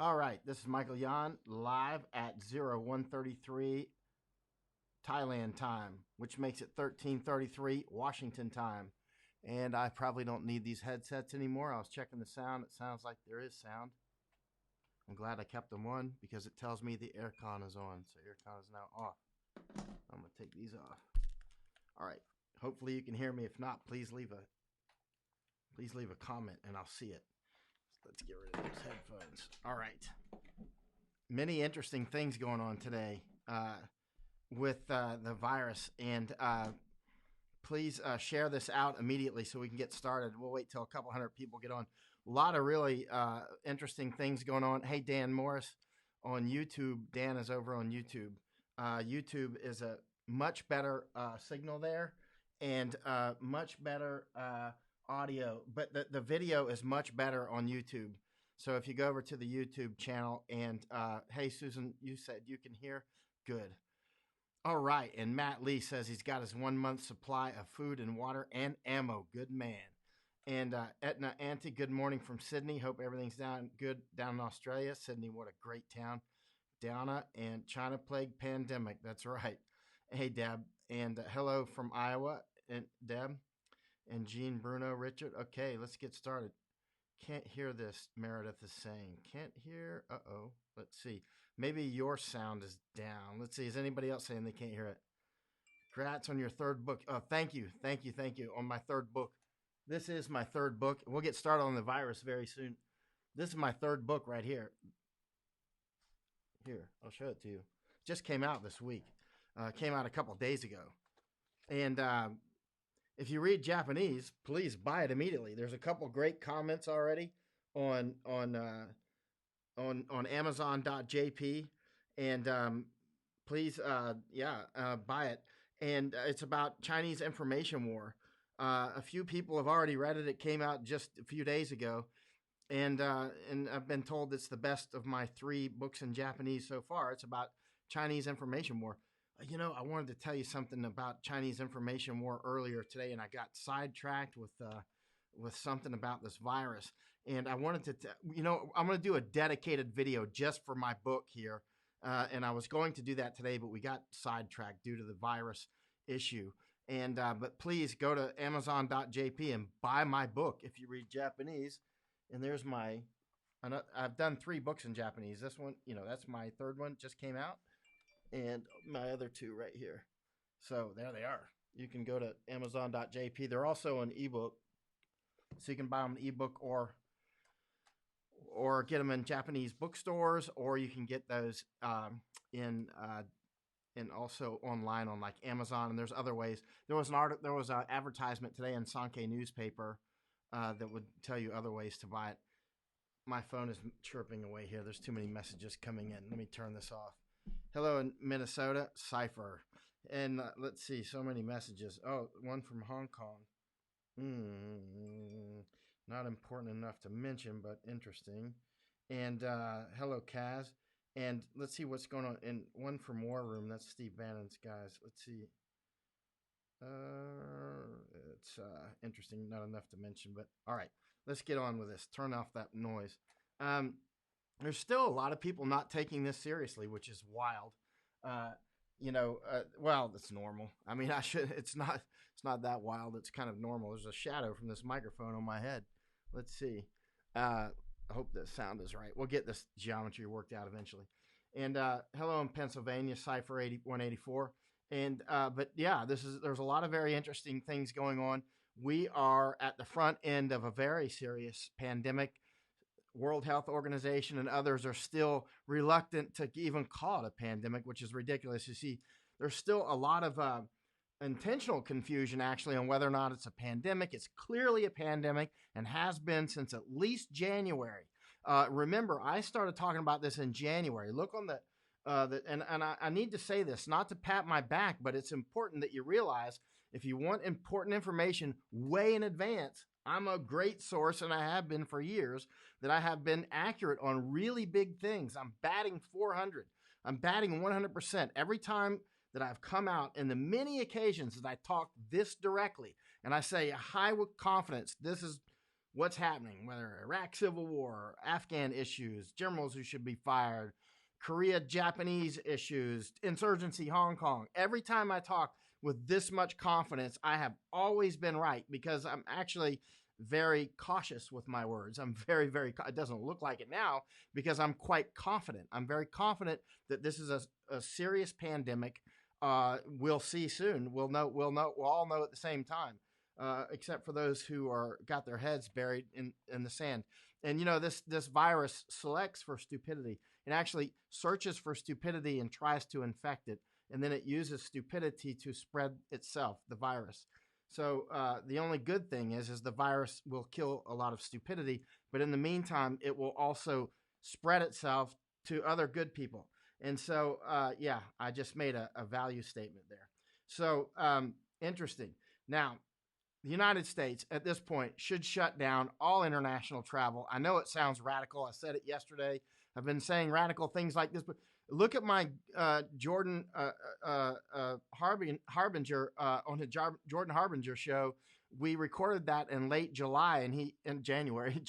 All right, this is Michael.Yon live at 0133 Thailand time, which makes it 1333 Washington time. And I probably don't need these headsets anymore. I was checking the sound. It sounds like there is sound. I'm glad I kept them on because it tells me the aircon is on. So aircon is now off. I'm going to take these off. All right. Hopefully you can hear me. If not, please leave a comment and I'll see it. Let's get rid of those headphones. All right. Many interesting things going on today with the virus. And please share this out immediately so we can get started. We'll wait till a couple hundred people get on. A lot of really interesting things going on. Hey, Dan Morris on YouTube. Dan is over on YouTube. YouTube is a much better signal there and much better audio, but the video is much better on YouTube. So if you go over to the YouTube channel and hey, Susan, you said you can hear? Good. All right. And Matt Lee says he's got his 1 month supply of food and water and ammo. Good man. And Etna Auntie, good morning from Sydney. Hope everything's good down in Australia. Sydney, what a great town. Downa and China plague pandemic. That's right. Hey, Deb. And hello from Iowa. And Deb. And Jean, Bruno, Richard. Okay, let's get started. Can't hear this, Meredith is saying. Can't hear. Uh-oh. Let's see. Maybe your sound is down. Let's see. Is anybody else saying they can't hear it? Congrats on your third book. Oh, thank you. Thank you. Thank you. On my third book. This is my third book. We'll get started on the virus very soon. This is my third book right here. Here, I'll show it to you. Just came out this week. Came out a couple days ago. And if you read Japanese, please buy it immediately. There's a couple great comments already on Amazon.jp, and please, buy it. And it's about Chinese information war. A few people have already read it. It came out just a few days ago, and I've been told it's the best of my 3 books in Japanese so far. It's about Chinese information war. You know, I wanted to tell you something about Chinese information war earlier today, and I got sidetracked with something about this virus. And I wanted to, I'm going to do a dedicated video just for my book here. And I was going to do that today, but we got sidetracked due to the virus issue. And but please go to Amazon.jp and buy my book if you read Japanese. And there's I've done 3 books in Japanese. This one, that's my third one, just came out. And my other 2 right here. So there they are. You can go to Amazon.jp. They're also an ebook. So you can buy them an ebook or get them in Japanese bookstores, or you can get those in also online on like Amazon, and there's other ways. There was an advertisement today in Sankei newspaper that would tell you other ways to buy it. My phone is chirping away here. There's too many messages coming in. Let me turn this off. Hello in Minnesota, Cypher. And let's see, so many messages. Oh, one from Hong Kong. Not important enough to mention, but interesting. And hello, Kaz. And let's see what's going on. And one from War Room. That's Steve Bannon's guys. Let's see. It's interesting. Not enough to mention, but all right. Let's get on with this. Turn off that noise. There's still a lot of people not taking this seriously, which is wild. Well, it's normal. I mean, it's not that wild. It's kind of normal. There's a shadow from this microphone on my head. Let's see. I hope the sound is right. We'll get this geometry worked out eventually. And hello in Pennsylvania, Cypher 184. And but yeah, there's a lot of very interesting things going on. We are at the front end of a very serious pandemic. World Health Organization and others are still reluctant to even call it a pandemic, which is ridiculous. You see, there's still a lot of intentional confusion actually on whether or not it's a pandemic. It's clearly a pandemic and has been since at least January. Remember, I started talking about this in January. Look on I need to say this, not to pat my back, but it's important that you realize if you want important information way in advance, I'm a great source, and I have been for years, that I have been accurate on really big things. I'm batting 400. I'm batting 100%. Every time that I've come out in the many occasions that I talk this directly, and I say high with confidence, this is what's happening, whether Iraq civil war, Afghan issues, generals who should be fired, Korea, Japanese issues, insurgency, Hong Kong. Every time I talk with this much confidence, I have always been right because I'm actually very cautious with my words. I'm very, it doesn't look like it now because I'm quite confident. I'm very confident that this is a serious pandemic. We'll see soon. We'll all know at the same time, except for those who got their heads buried in the sand. And this virus selects for stupidity. It actually searches for stupidity and tries to infect it. And then it uses stupidity to spread itself, the virus. So the only good thing is the virus will kill a lot of stupidity. But in the meantime, it will also spread itself to other good people. And so, I just made a value statement there. So interesting. Now, the United States at this point should shut down all international travel. I know it sounds radical. I said it yesterday. I've been saying radical things like this, but look at my Jordan Harbinger on the Jordan Harbinger show. We recorded that in late July in January,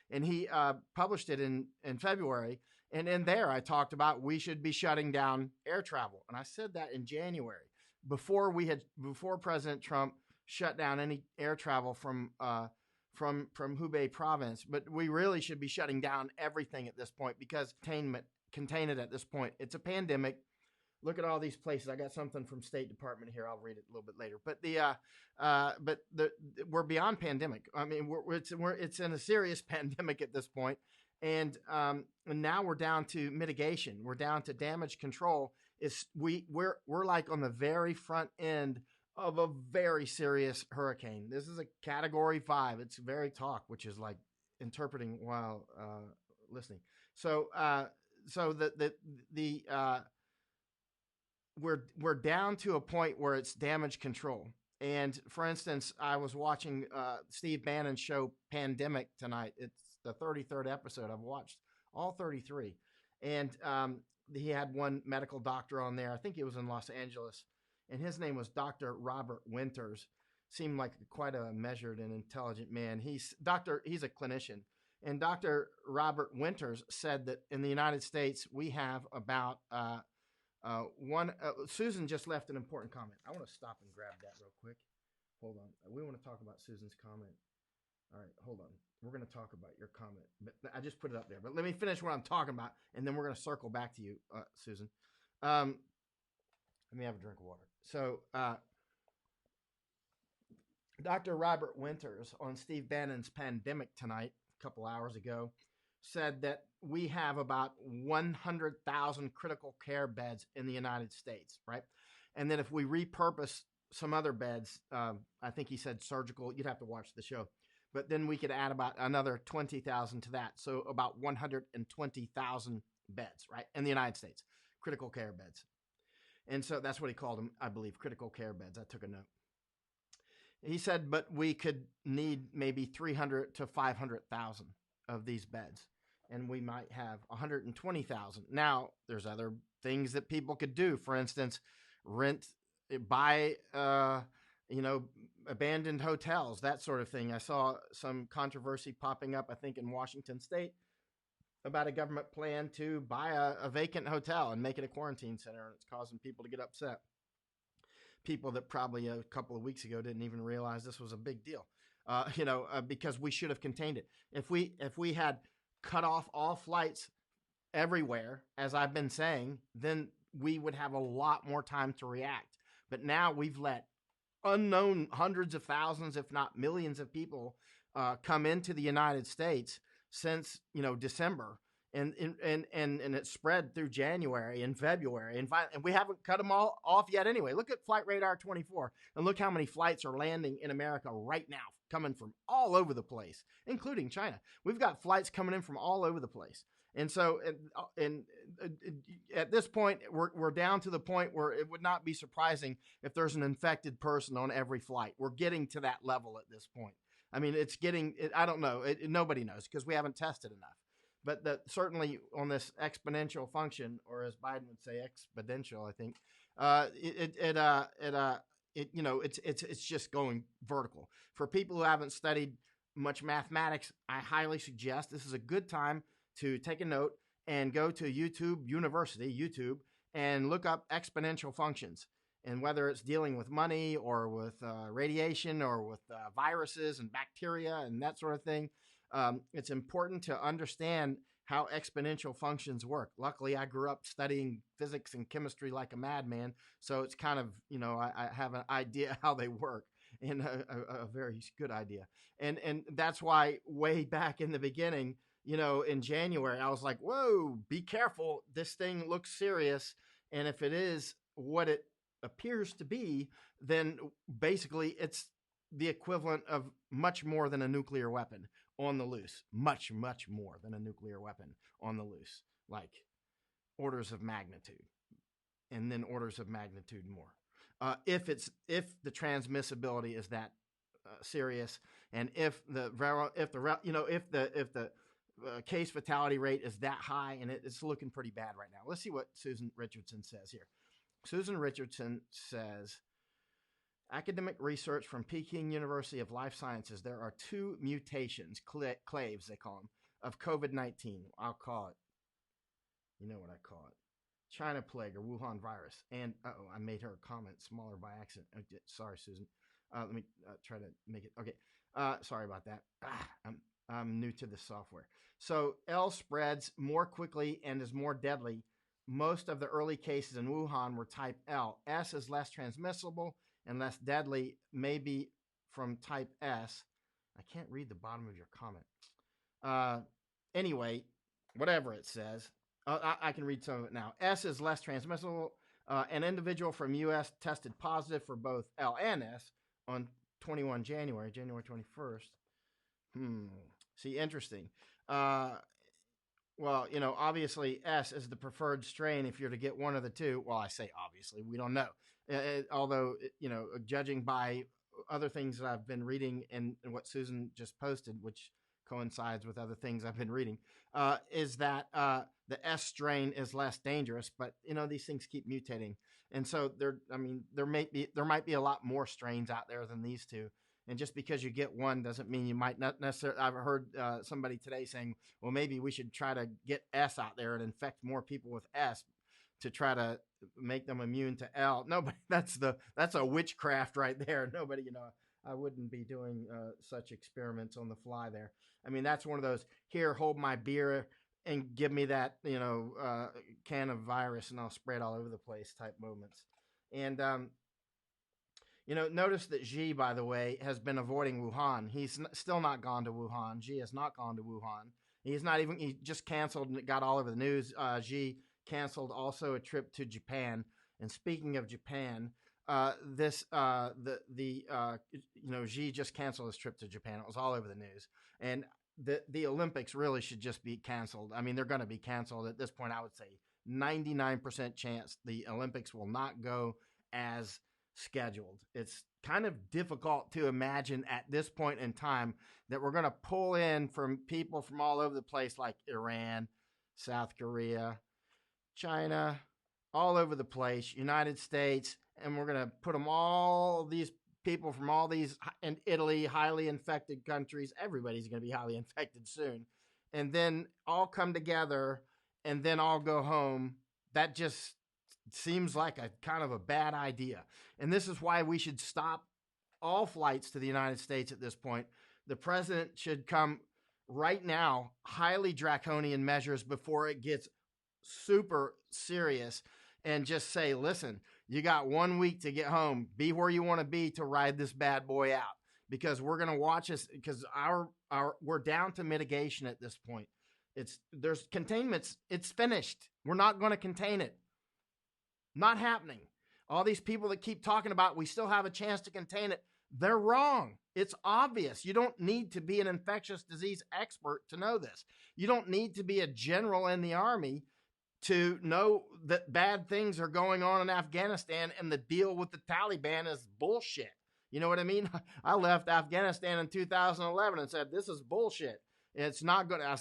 and he published it in February. And in there, I talked about we should be shutting down air travel, and I said that in January before President Trump shut down any air travel from Hubei province. But we really should be shutting down everything at this point because contain it at this point. It's a pandemic. Look at all these places. I got something from State Department here. I'll read it a little bit later. But we're beyond pandemic. I mean, it's in a serious pandemic at this point. And now we're down to mitigation. We're down to damage control. We're like on the very front end of a very serious hurricane. This is a Category 5. It's very talk, which is like interpreting while listening. So we're down to a point where it's damage control. And for instance, I was watching Steve Bannon's show Pandemic tonight. It's the 33rd episode. I've watched all 33. And he had one medical doctor on there. I think he was in Los Angeles. And his name was Dr. Robert Winters. Seemed like quite a measured and intelligent man. He's a clinician. And Dr. Robert Winters said that in the United States, we have about Susan just left an important comment. I want to stop and grab that real quick. Hold on. We want to talk about Susan's comment. All right, hold on. We're going to talk about your comment. But I just put it up there. But let me finish what I'm talking about, and then we're going to circle back to you, Susan. Let me have a drink of water. So Dr. Robert Winters on Steve Bannon's Pandemic tonight, a couple hours ago, said that we have about 100,000 critical care beds in the United States, right? And that if we repurpose some other beds, I think he said surgical, you'd have to watch the show, but then we could add about another 20,000 to that. So about 120,000 beds, right? In the United States, critical care beds. And so that's what he called them, I believe, critical care beds. I took a note. He said, but we could need maybe 300 to 500,000 of these beds, and we might have 120,000. Now, there's other things that people could do. For instance, buy, abandoned hotels, that sort of thing. I saw some controversy popping up, I think, in Washington State about a government plan to buy a vacant hotel and make it a quarantine center, and it's causing people to get upset. People that probably a couple of weeks ago didn't even realize this was a big deal, because we should have contained it. If we had cut off all flights everywhere, as I've been saying, then we would have a lot more time to react. But now we've let unknown hundreds of thousands, if not millions of people come into the United States since, December. And it spread through January and February, and we haven't cut them all off yet anyway. Look at Flight Radar 24, and look how many flights are landing in America right now, coming from all over the place, including China. We've got flights coming in from all over the place. And so at this point, we're down to the point where it would not be surprising if there's an infected person on every flight. We're getting to that level at this point. I mean, I don't know. Nobody knows because we haven't tested enough. But certainly on this exponential function, or as Biden would say, exponential, I think, it's just going vertical. For people who haven't studied much mathematics, I highly suggest this is a good time to take a note and go to YouTube, and look up exponential functions. And whether it's dealing with money or with radiation or with viruses and bacteria and that sort of thing, it's important to understand how exponential functions work. Luckily, I grew up studying physics and chemistry like a madman, so it's kind of, I have an idea how they work, and a very good idea. And that's why way back in the beginning, in January, I was like, whoa, be careful. This thing looks serious. And if it is what it appears to be, then basically it's the equivalent of much more than a nuclear weapon on the loose. Much, much more than a nuclear weapon on the loose. Like orders of magnitude. And then orders of magnitude more. If the transmissibility is that serious, and if the case fatality rate is that high, and it's looking pretty bad right now. Let's see what Susan Richardson says here. Susan Richardson says, academic research from Peking University of Life Sciences, there are 2 mutations, claves they call them, of COVID-19. I'll call it, you know what I call it, China plague or Wuhan virus. And I made her comment smaller by accident. Sorry, Susan. Let me try to make it. Okay. Sorry about that. I'm new to this software. So L spreads more quickly and is more deadly. Most of the early cases in Wuhan were type L. S is less transmissible and less deadly, maybe from type S. I can't read the bottom of your comment. Anyway, whatever it says. I can read some of it now. S is less transmissible. An individual from U.S. tested positive for both L and S on January 21st. See, interesting. Well, obviously S is the preferred strain if you're to get one of the two. Well, I say obviously, we don't know. Although, judging by other things that I've been reading and what Susan just posted, which coincides with other things I've been reading, is that the S strain is less dangerous, but these things keep mutating. And so there might be a lot more strains out there than these two. And just because you get one doesn't mean you might not necessarily. I've heard somebody today saying, well, maybe we should try to get S out there and infect more people with S to try to make them immune to L. No, but that's a witchcraft right there. Nobody, I wouldn't be doing such experiments on the fly there. I mean, that's one of those, here, hold my beer and give me that, can of virus and I'll spread all over the place type moments. And, notice that Xi, by the way, has been avoiding Wuhan. He's still not gone to Wuhan. Xi has not gone to Wuhan. He just canceled, and it got all over the news. Xi canceled also a trip to Japan. And speaking of Japan, Xi just canceled his trip to Japan. It was all over the news. And the Olympics really should just be canceled. I mean, they're going to be canceled at this point. I would say 99% chance the Olympics will not go as scheduled. It's kind of difficult to imagine at this point in time that we're going to pull in from people from all over the place, like Iran, South Korea, China, all over the place, United States, and we're going to put these people from all these, in Italy, highly infected countries. Everybody's going to be highly infected soon. And then all come together and then all go home. That just seems like a kind of a bad idea. And this is why we should stop all flights to the United States at this point. The president should come right now, highly draconian measures before it gets super serious, and just say, listen, you got 1 week to get home. Be where you want to be to ride this bad boy out, because we're going to watch this, because we're down to mitigation at this point. There's containments. It's finished. We're not going to contain it. Not happening. All these people that keep talking about we still have a chance to contain it, they're wrong. It's obvious. You don't need to be an infectious disease expert to know this. You don't need to be a general in the army to know that bad things are going on in Afghanistan and the deal with the Taliban is bullshit. You know what I mean? I left Afghanistan in 2011 and said, this is bullshit. It's not good. I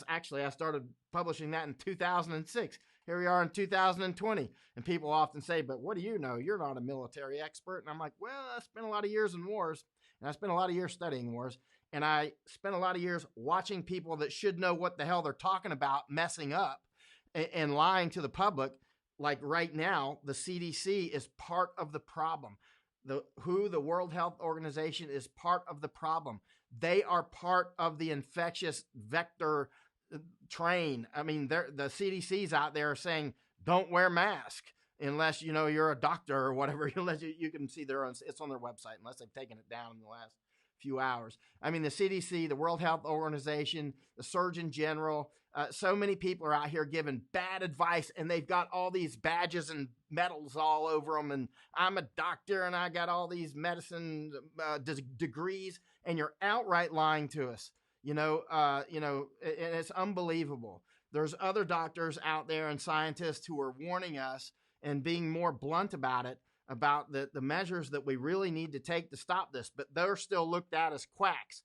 started publishing that in 2006. Here we are in 2020. And people often say, but what do you know? You're not a military expert. And I'm like, well, I spent a lot of years in wars, and I spent a lot of years studying wars. And I spent a lot of years watching people that should know what the hell they're talking about messing up and lying to the public. Like right now, the CDC is part of the problem. The World Health Organization is part of the problem. They are part of the infectious vector train. I mean, the CDC's out there saying, don't wear masks unless, you're a doctor or whatever, unless you can see it's on their website, unless they've taken it down in the last few hours. I mean, the CDC, the World Health Organization, the Surgeon General, so many people are out here giving bad advice, and they've got all these badges and medals all over them. And I'm a doctor, and I got all these medicine degrees, and you're outright lying to us. And it's unbelievable. There's other doctors out there and scientists who are warning us and being more blunt about it, about the measures that we really need to take to stop this, but they're still looked at as quacks.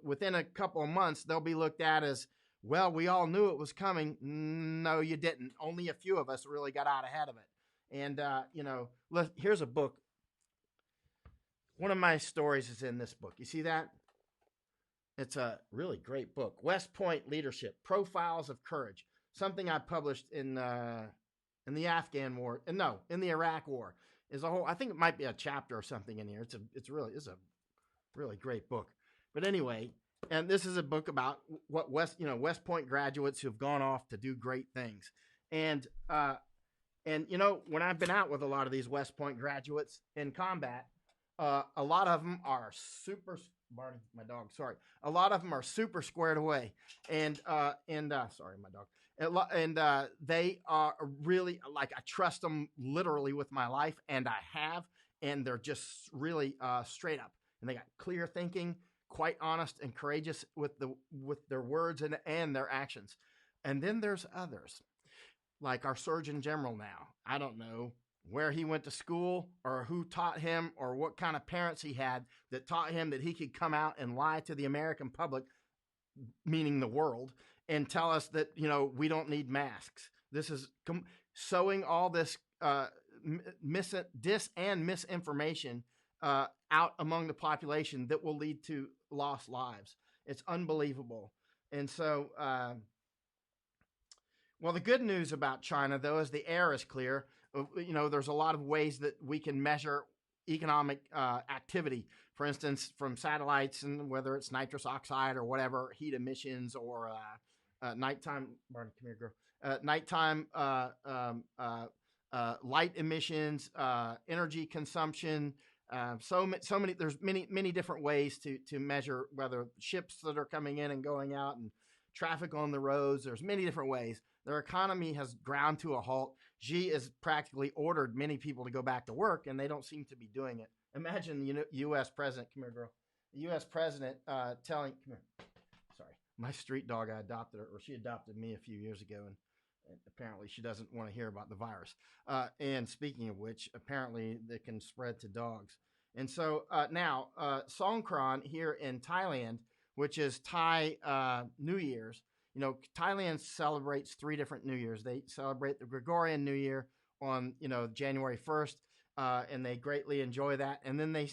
Within a couple of months, they'll be looked at as, well, we all knew it was coming. No, you didn't. Only a few of us really got out ahead of it. And, here's a book. One of my stories is in this book. You see that? It's a really great book. West Point Leadership, Profiles of Courage. Something I published in the Afghan War. No, in the Iraq War. Is a whole. I think it might be a chapter or something in here. It's a really great book. But anyway, and this is a book about what West Point graduates who've gone off to do great things. And when I've been out with a lot of these West Point graduates in combat, a lot of them are super. Barney, my dog. Sorry, a lot of them are super squared away, and sorry, my dog. And they are really, like, I trust them literally with my life, and I have, and they're just really straight up, and they got clear thinking, quite honest and courageous with their words and their actions. And then there's others, like our Surgeon General now. I don't know where he went to school or who taught him or what kind of parents he had that taught him that he could come out and lie to the American public, meaning the world, and tell us that, we don't need masks. This is sowing all this dis and misinformation out among the population that will lead to lost lives. It's unbelievable. And so, well, the good news about China, though, is the air is clear. There's a lot of ways that we can measure economic activity, for instance, from satellites, and whether it's nitrous oxide or whatever, heat emissions, or nighttime. Martin, come here, girl. Nighttime light emissions, energy consumption. So many. There's many different ways to measure whether ships that are coming in and going out, and traffic on the roads. There's many different ways. Their economy has ground to a halt. Xi has practically ordered many people to go back to work, and they don't seem to be doing it. Imagine the U.S. president, come here, girl. The U.S. president telling, come here. Sorry, my street dog, I adopted her, or she adopted me a few years ago, and apparently she doesn't want to hear about the virus. And speaking of which, apparently they can spread to dogs. And so now, Songkran here in Thailand, which is Thai New Year's. Thailand celebrates 3 different New Years. They celebrate the Gregorian New Year on, January 1st, and they greatly enjoy that. And then they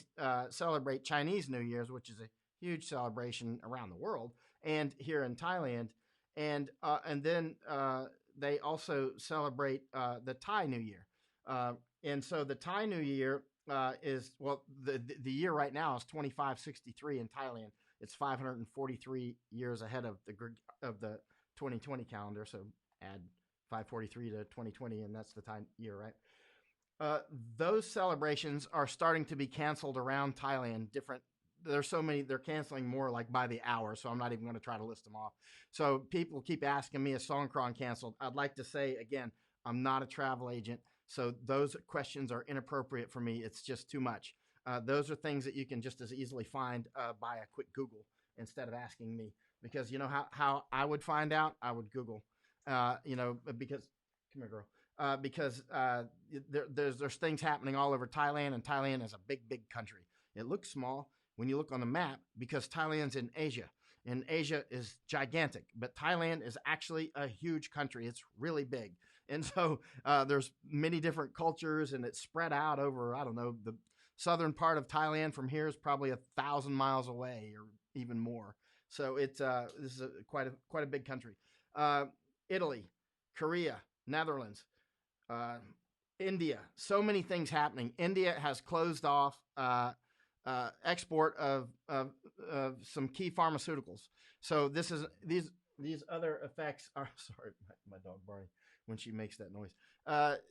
celebrate Chinese New Year's, which is a huge celebration around the world and here in Thailand. And then they also celebrate the Thai New Year. And so the Thai New Year is, well, the year right now is 2563 in Thailand. It's 543 years ahead of the 2020 calendar. So add 543 to 2020, and that's the time year, right? Those celebrations are starting to be canceled around Thailand. There's so many, they're canceling more like by the hour. So I'm not even going to try to list them off. So people keep asking me, is Songkran canceled? I'd like to say again, I'm not a travel agent. So those questions are inappropriate for me. It's just too much. Those are things that you can just as easily find by a quick Google instead of asking me, because how I would find out, I would Google, because, come here, girl, because there's things happening all over Thailand, and Thailand is a big country. It looks small when you look on the map because Thailand's in Asia, and Asia is gigantic, but Thailand is actually a huge country. It's really big. And so there's many different cultures, and it's spread out over, I don't know, the southern part of Thailand from here is probably 1,000 miles away, or even more. So this is quite a big country. Italy, Korea, Netherlands, India. So many things happening. India has closed off export of some key pharmaceuticals. So these other effects are sorry, my dog Barney when she makes that noise. But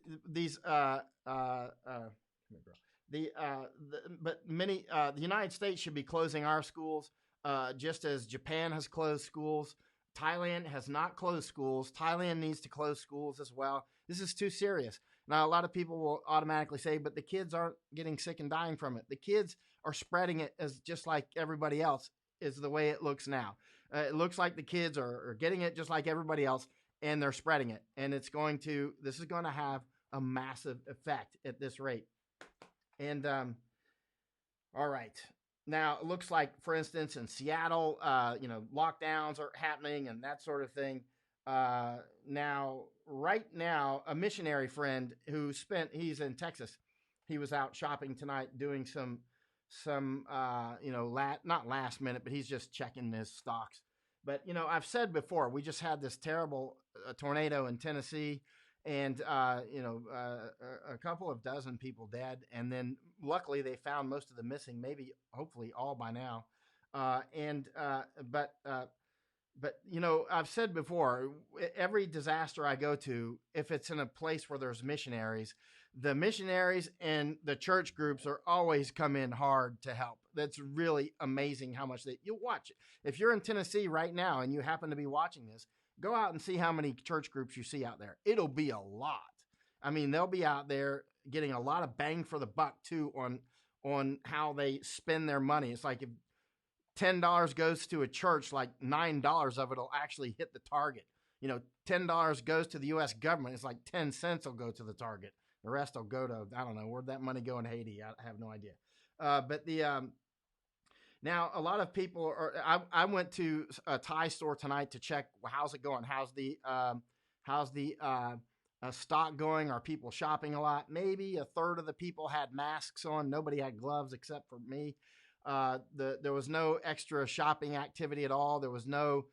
many the United States should be closing our schools, just as Japan has closed schools. Thailand has not closed schools. Thailand needs to close schools as well. This is too serious. Now, a lot of people will automatically say, but the kids aren't getting sick and dying from it. The kids are spreading it as just like everybody else is the way it looks now. It looks like the kids are getting it just like everybody else, and they're spreading it. And this is going to have a massive effect at this rate. And, all right. Now, it looks like, for instance, in Seattle, lockdowns are happening and that sort of thing. Right now, a missionary friend he's in Texas. He was out shopping tonight doing some not last minute, but he's just checking his stocks. But, I've said before, we just had this terrible tornado in Tennessee, and, a couple of dozen people dead. And then luckily they found most of the missing, maybe hopefully all by now. But I've said before, every disaster I go to, if it's in a place where there's missionaries, the missionaries and the church groups are always come in hard to help. That's really amazing how much you'll watch it. If you're in Tennessee right now and you happen to be watching this, go out and see how many church groups you see out there. It'll be a lot. I mean, they'll be out there getting a lot of bang for the buck too on how they spend their money. It's like if $10 goes to a church, like $9 of it will actually hit the target. $10 goes to the U.S. government. It's like 10 cents will go to the target. The rest will go to, I don't know, where'd that money go in Haiti? I have no idea. Now a lot of people are, I went to a Thai store tonight to check how's it going. How's the stock going? Are people shopping a lot? Maybe a third of the people had masks on. Nobody had gloves except for me. There was no extra shopping activity at all. There was no,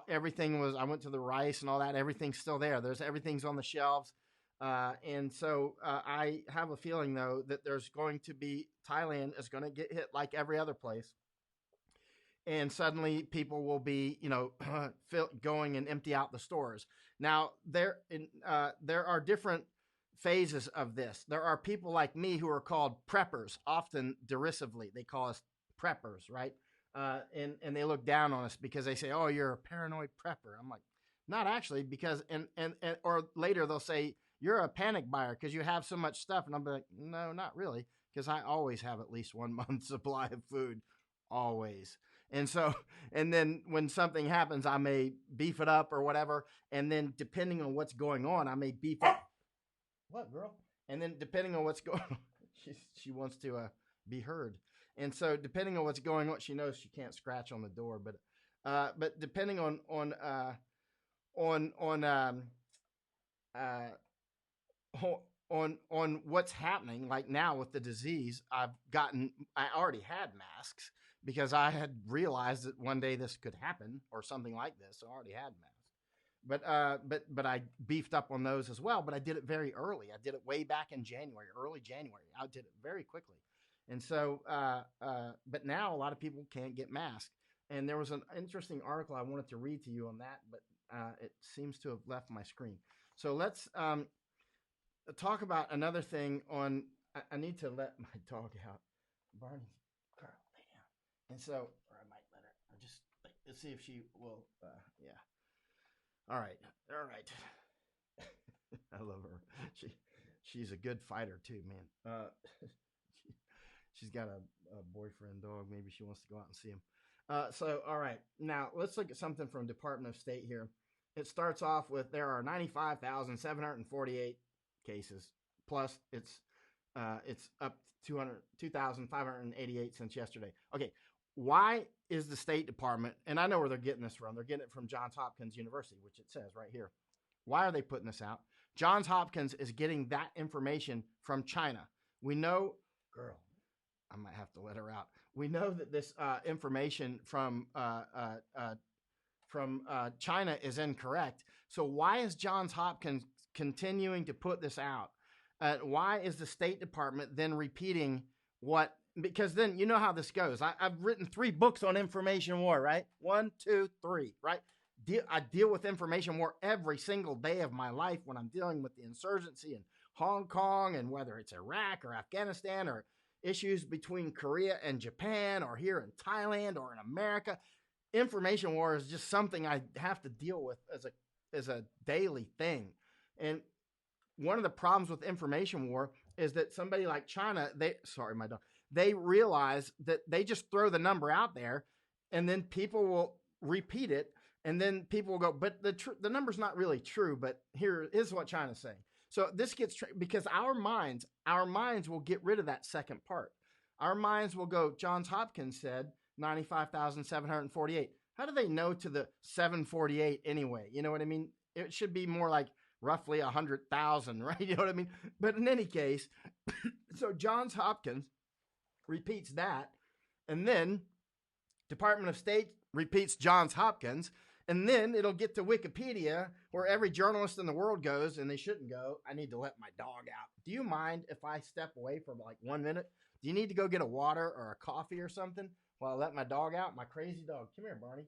everything was, I went to the rice and all that. Everything's still there. Everything's on the shelves. And so I have a feeling though, that Thailand is going to get hit like every other place. And suddenly people will be, going and empty out the stores. Now there are different phases of this. There are people like me who are called preppers, often derisively. They call us preppers, right? And they look down on us because they say, "Oh, you're a paranoid prepper." I'm like, not actually, because or later they'll say you're a panic buyer because you have so much stuff, and I'm like, no, not really, because I always have at least 1 month's supply of food, always. And then when something happens, I may beef it up or whatever. And then depending on what's going on, I may beef up. What, girl? And then depending on what's going on, she wants to be heard. And so depending on what's going on, she knows she can't scratch on the door. But depending on what's happening, like now with the disease, I already had masks, because I had realized that one day this could happen or something like this. So I already had masks, but I beefed up on those as well. But I did it very early. I did it way back in early January. I did it very quickly. And so, but now a lot of people can't get masks. And there was an interesting article I wanted to read to you on that, but it seems to have left my screen. So let's talk about another thing on, I need to let my dog out. Barney. And so, or I might let her, let's see if she will, yeah. All right. I love her. She's a good fighter too, man. She's got a boyfriend dog. Maybe she wants to go out and see him. So, all right. Now, let's look at something from Department of State here. It starts off with there are 95,748 cases, plus it's up 2,588 since yesterday. Okay. Why is the State Department, and I know where they're getting this from. They're getting it from Johns Hopkins University, which it says right here. Why are they putting this out? Johns Hopkins is getting that information from China. We know, girl, I might have to let her out. we know that this information from China is incorrect. So why is Johns Hopkins continuing to put this out? Why is the State Department then repeating what? Because then you know how this goes. I've written 3 books on information war, right? 1, 2, 3, right? I deal with information war every single day of my life when I'm dealing with the insurgency in Hong Kong, and whether it's Iraq or Afghanistan or issues between Korea and Japan or here in Thailand or in America. Information war is just something I have to deal with as a daily thing. And one of the problems with information war is that somebody like China, they realize that they just throw the number out there, and then people will repeat it, and then people will go, but the number's not really true. But here is what China's saying. So this gets because our minds will get rid of that second part. Our minds will go, Johns Hopkins said 95,748. How do they know to the 748 anyway? You know what I mean? It should be more like roughly 100,000, right? You know what I mean? But in any case, so Johns Hopkins repeats that, and then Department of State repeats Johns Hopkins, and then it'll get to Wikipedia, where every journalist in the world goes, and they shouldn't go. I need to let my dog out. Do you mind if I step away for like 1 minute? Do you need to go get a water or a coffee or something while I let my dog out? My crazy dog. Come here, Barney.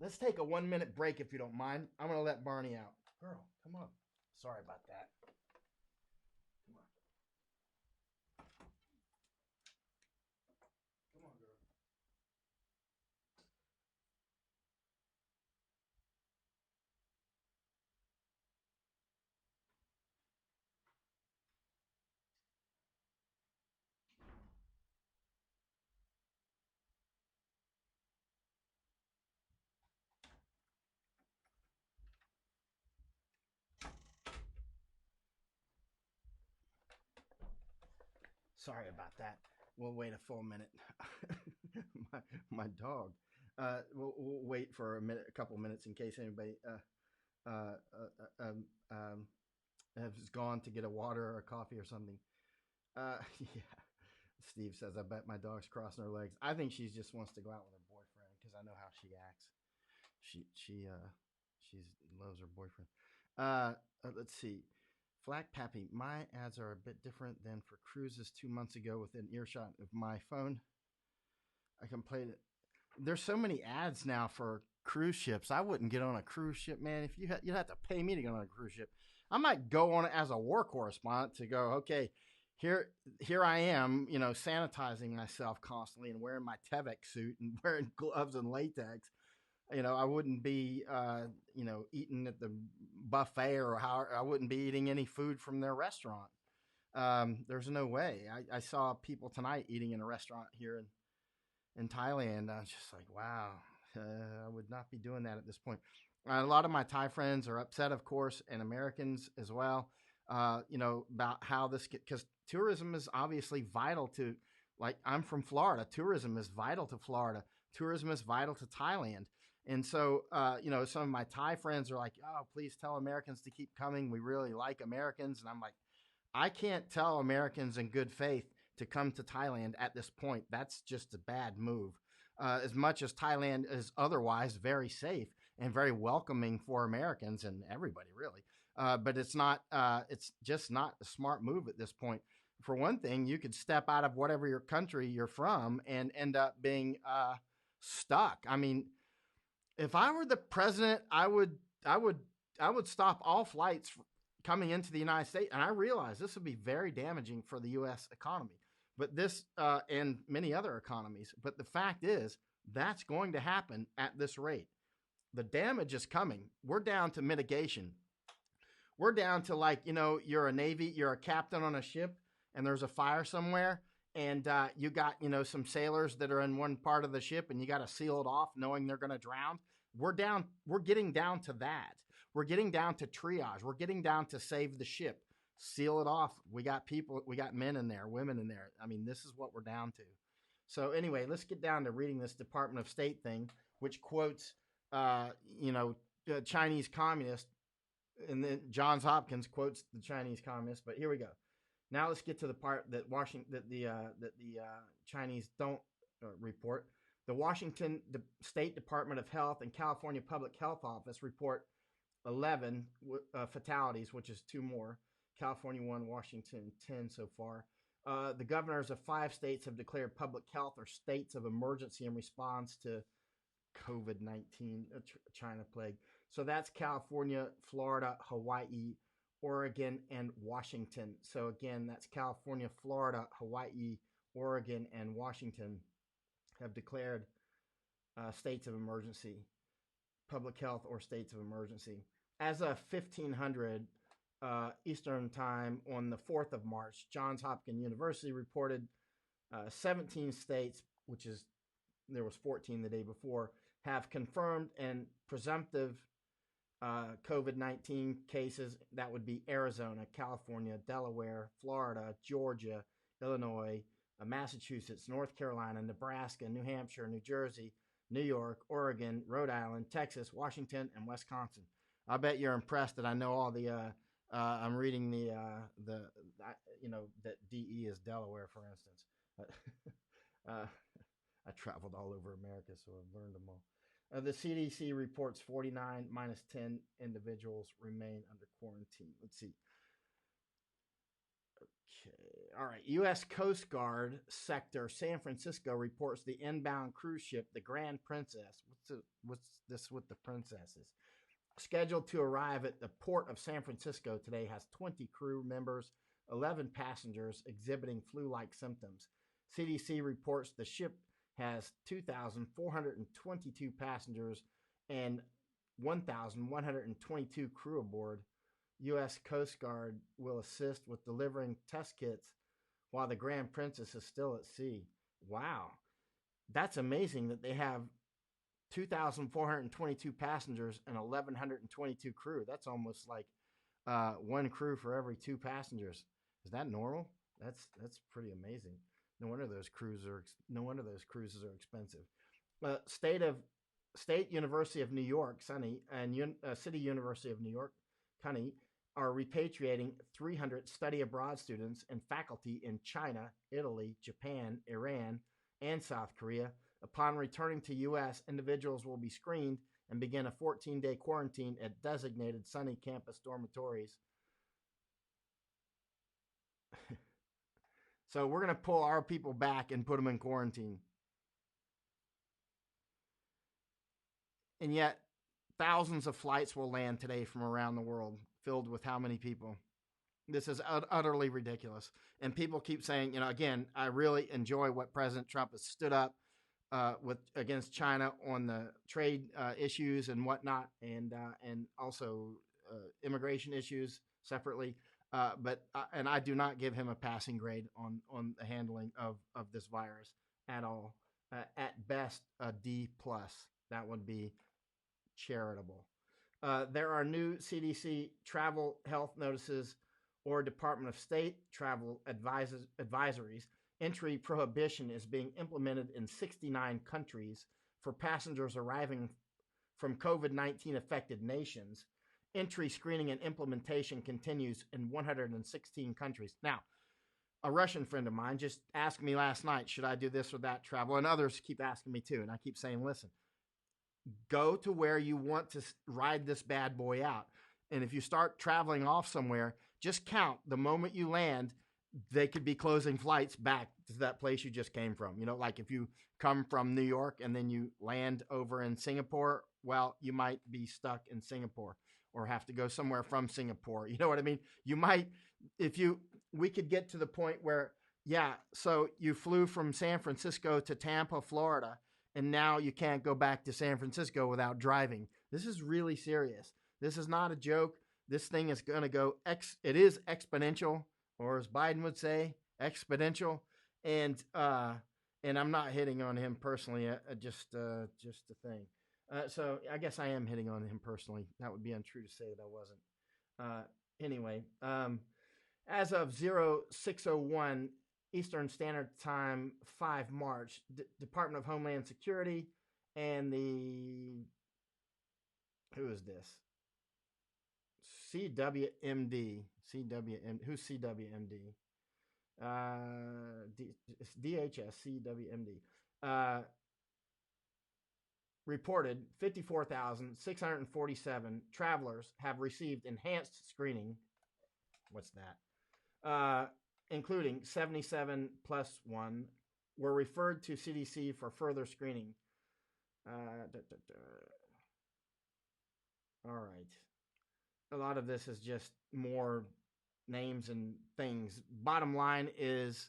Let's take a 1 minute break if you don't mind. I'm going to let Barney out. Girl, come on. Sorry about that. Come on. Come on, girl. Sorry about that. We'll wait a full minute. my dog. We'll wait for a couple minutes in case anybody has gone to get a water or a coffee or something. Yeah. Steve says, I bet my dog's crossing her legs. I think she just wants to go out with her boyfriend because I know how she acts. She loves her boyfriend. Let's see. Flack Pappy, my ads are a bit different than for cruises 2 months ago within earshot of my phone. I can play it. There's so many ads now for cruise ships. I wouldn't get on a cruise ship, man. If you'd have to pay me to go on a cruise ship. I might go on it as a war correspondent to go, okay, here I am, sanitizing myself constantly and wearing my Tevex suit and wearing gloves and latex. I wouldn't be, eating at the buffet or I wouldn't be eating any food from their restaurant. There's no way. I saw people tonight eating in a restaurant here in Thailand. I was just like, wow, I would not be doing that at this point. A lot of my Thai friends are upset, of course, and Americans as well, about how this because tourism is obviously vital to, like, I'm from Florida. Tourism is vital to Florida. Tourism is vital to Thailand. And so, some of my Thai friends are like, oh, please tell Americans to keep coming. We really like Americans. And I'm like, I can't tell Americans in good faith to come to Thailand at this point. That's just a bad move. As much as Thailand is otherwise very safe and very welcoming for Americans and everybody, really. But it's just not a smart move at this point. For one thing, you could step out of whatever your country you're from and end up being stuck. I mean, if I were the president, I would stop all flights coming into the United States. And I realize this would be very damaging for the U.S. economy, but this and many other economies. But the fact is, that's going to happen at this rate. The damage is coming. We're down to mitigation. We're down to you're a Navy, you're a captain on a ship, and there's a fire somewhere. And you got, some sailors that are in one part of the ship and you got to seal it off knowing they're going to drown. We're getting down to that. We're getting down to triage. We're getting down to save the ship, seal it off. We got people, we got men in there, women in there. I mean, this is what we're down to. So anyway, let's get down to reading this Department of State thing, which quotes, Chinese communist. And then Johns Hopkins quotes the Chinese communist. But here we go. Now let's get to the part that Chinese don't report. The Washington State Department of Health and California Public Health Office report 11 fatalities, which is 2 more. California 1, Washington 10 so far. The governors of 5 states have declared public health or states of emergency in response to COVID-19, China plague. So that's California, Florida, Hawaii, Oregon, and Washington. So again, that's California, Florida, Hawaii, Oregon, and Washington have declared states of emergency, public health or states of emergency. As of 1500 Eastern Time on the 4th of March, Johns Hopkins University reported 17 states, which is, there was 14 the day before, have confirmed and presumptive COVID-19 cases. That would be Arizona, California, Delaware, Florida, Georgia, Illinois, Massachusetts, North Carolina, Nebraska, New Hampshire, New Jersey, New York, Oregon, Rhode Island, Texas, Washington, and Wisconsin. I bet you're impressed that I know all the, I'm reading that DE is Delaware, for instance. I traveled all over America, so I've learned them all. The CDC reports 49 minus 10 individuals remain under quarantine. Let's see. Okay. All right. U.S. Coast Guard sector San Francisco reports the inbound cruise ship, the Grand Princess. What's this with the princesses? Scheduled to arrive at the port of San Francisco today has 20 crew members, 11 passengers exhibiting flu-like symptoms. CDC reports the ship has 2,422 passengers and 1,122 crew aboard. U.S. Coast Guard will assist with delivering test kits while the Grand Princess is still at sea. Wow. That's amazing that they have 2,422 passengers and 1,122 crew. That's almost like one crew for every 2 passengers. Is that normal? That's pretty amazing. No wonder those cruises are expensive. State University of New York, SUNY, and City University of New York, CUNY, are repatriating 300 study abroad students and faculty in China, Italy, Japan, Iran, and South Korea. Upon returning to U.S., individuals will be screened and begin a 14-day quarantine at designated SUNY campus dormitories. So we're going to pull our people back and put them in quarantine. And yet, thousands of flights will land today from around the world, filled with how many people? This is utterly ridiculous. And people keep saying, again, I really enjoy what President Trump has stood up against China on the trade issues and whatnot, and also immigration issues separately. But I do not give him a passing grade on the handling of this virus at all. At best, a D+. That would be charitable. There are new CDC travel health notices or Department of State travel advisories. Entry prohibition is being implemented in 69 countries for passengers arriving from COVID-19 affected nations. Entry, screening, and implementation continues in 116 countries. Now, a Russian friend of mine just asked me last night, should I do this or that travel? And others keep asking me too. And I keep saying, listen, go to where you want to ride this bad boy out. And if you start traveling off somewhere, just count the moment you land, they could be closing flights back to that place you just came from. Like if you come from New York and then you land over in Singapore, well, you might be stuck in Singapore or have to go somewhere from Singapore. You know what I mean? You might, we could get to the point where, so you flew from San Francisco to Tampa, Florida, and now you can't go back to San Francisco without driving. This is really serious. This is not a joke. This thing is going to go, it is exponential, or as Biden would say, exponential. And I'm not hitting on him personally, just a thing. So I guess I am hitting on him personally. That would be untrue to say that I wasn't. Anyway, as of 0601 Eastern Standard Time, 5 March, Department of Homeland Security and who is this? CWMD. Who's CWMD? DHSCWMD, reported 54,647 travelers have received enhanced screening. What's that? Including 77 plus one were referred to CDC for further screening. All right. A lot of this is just more names and things. Bottom line is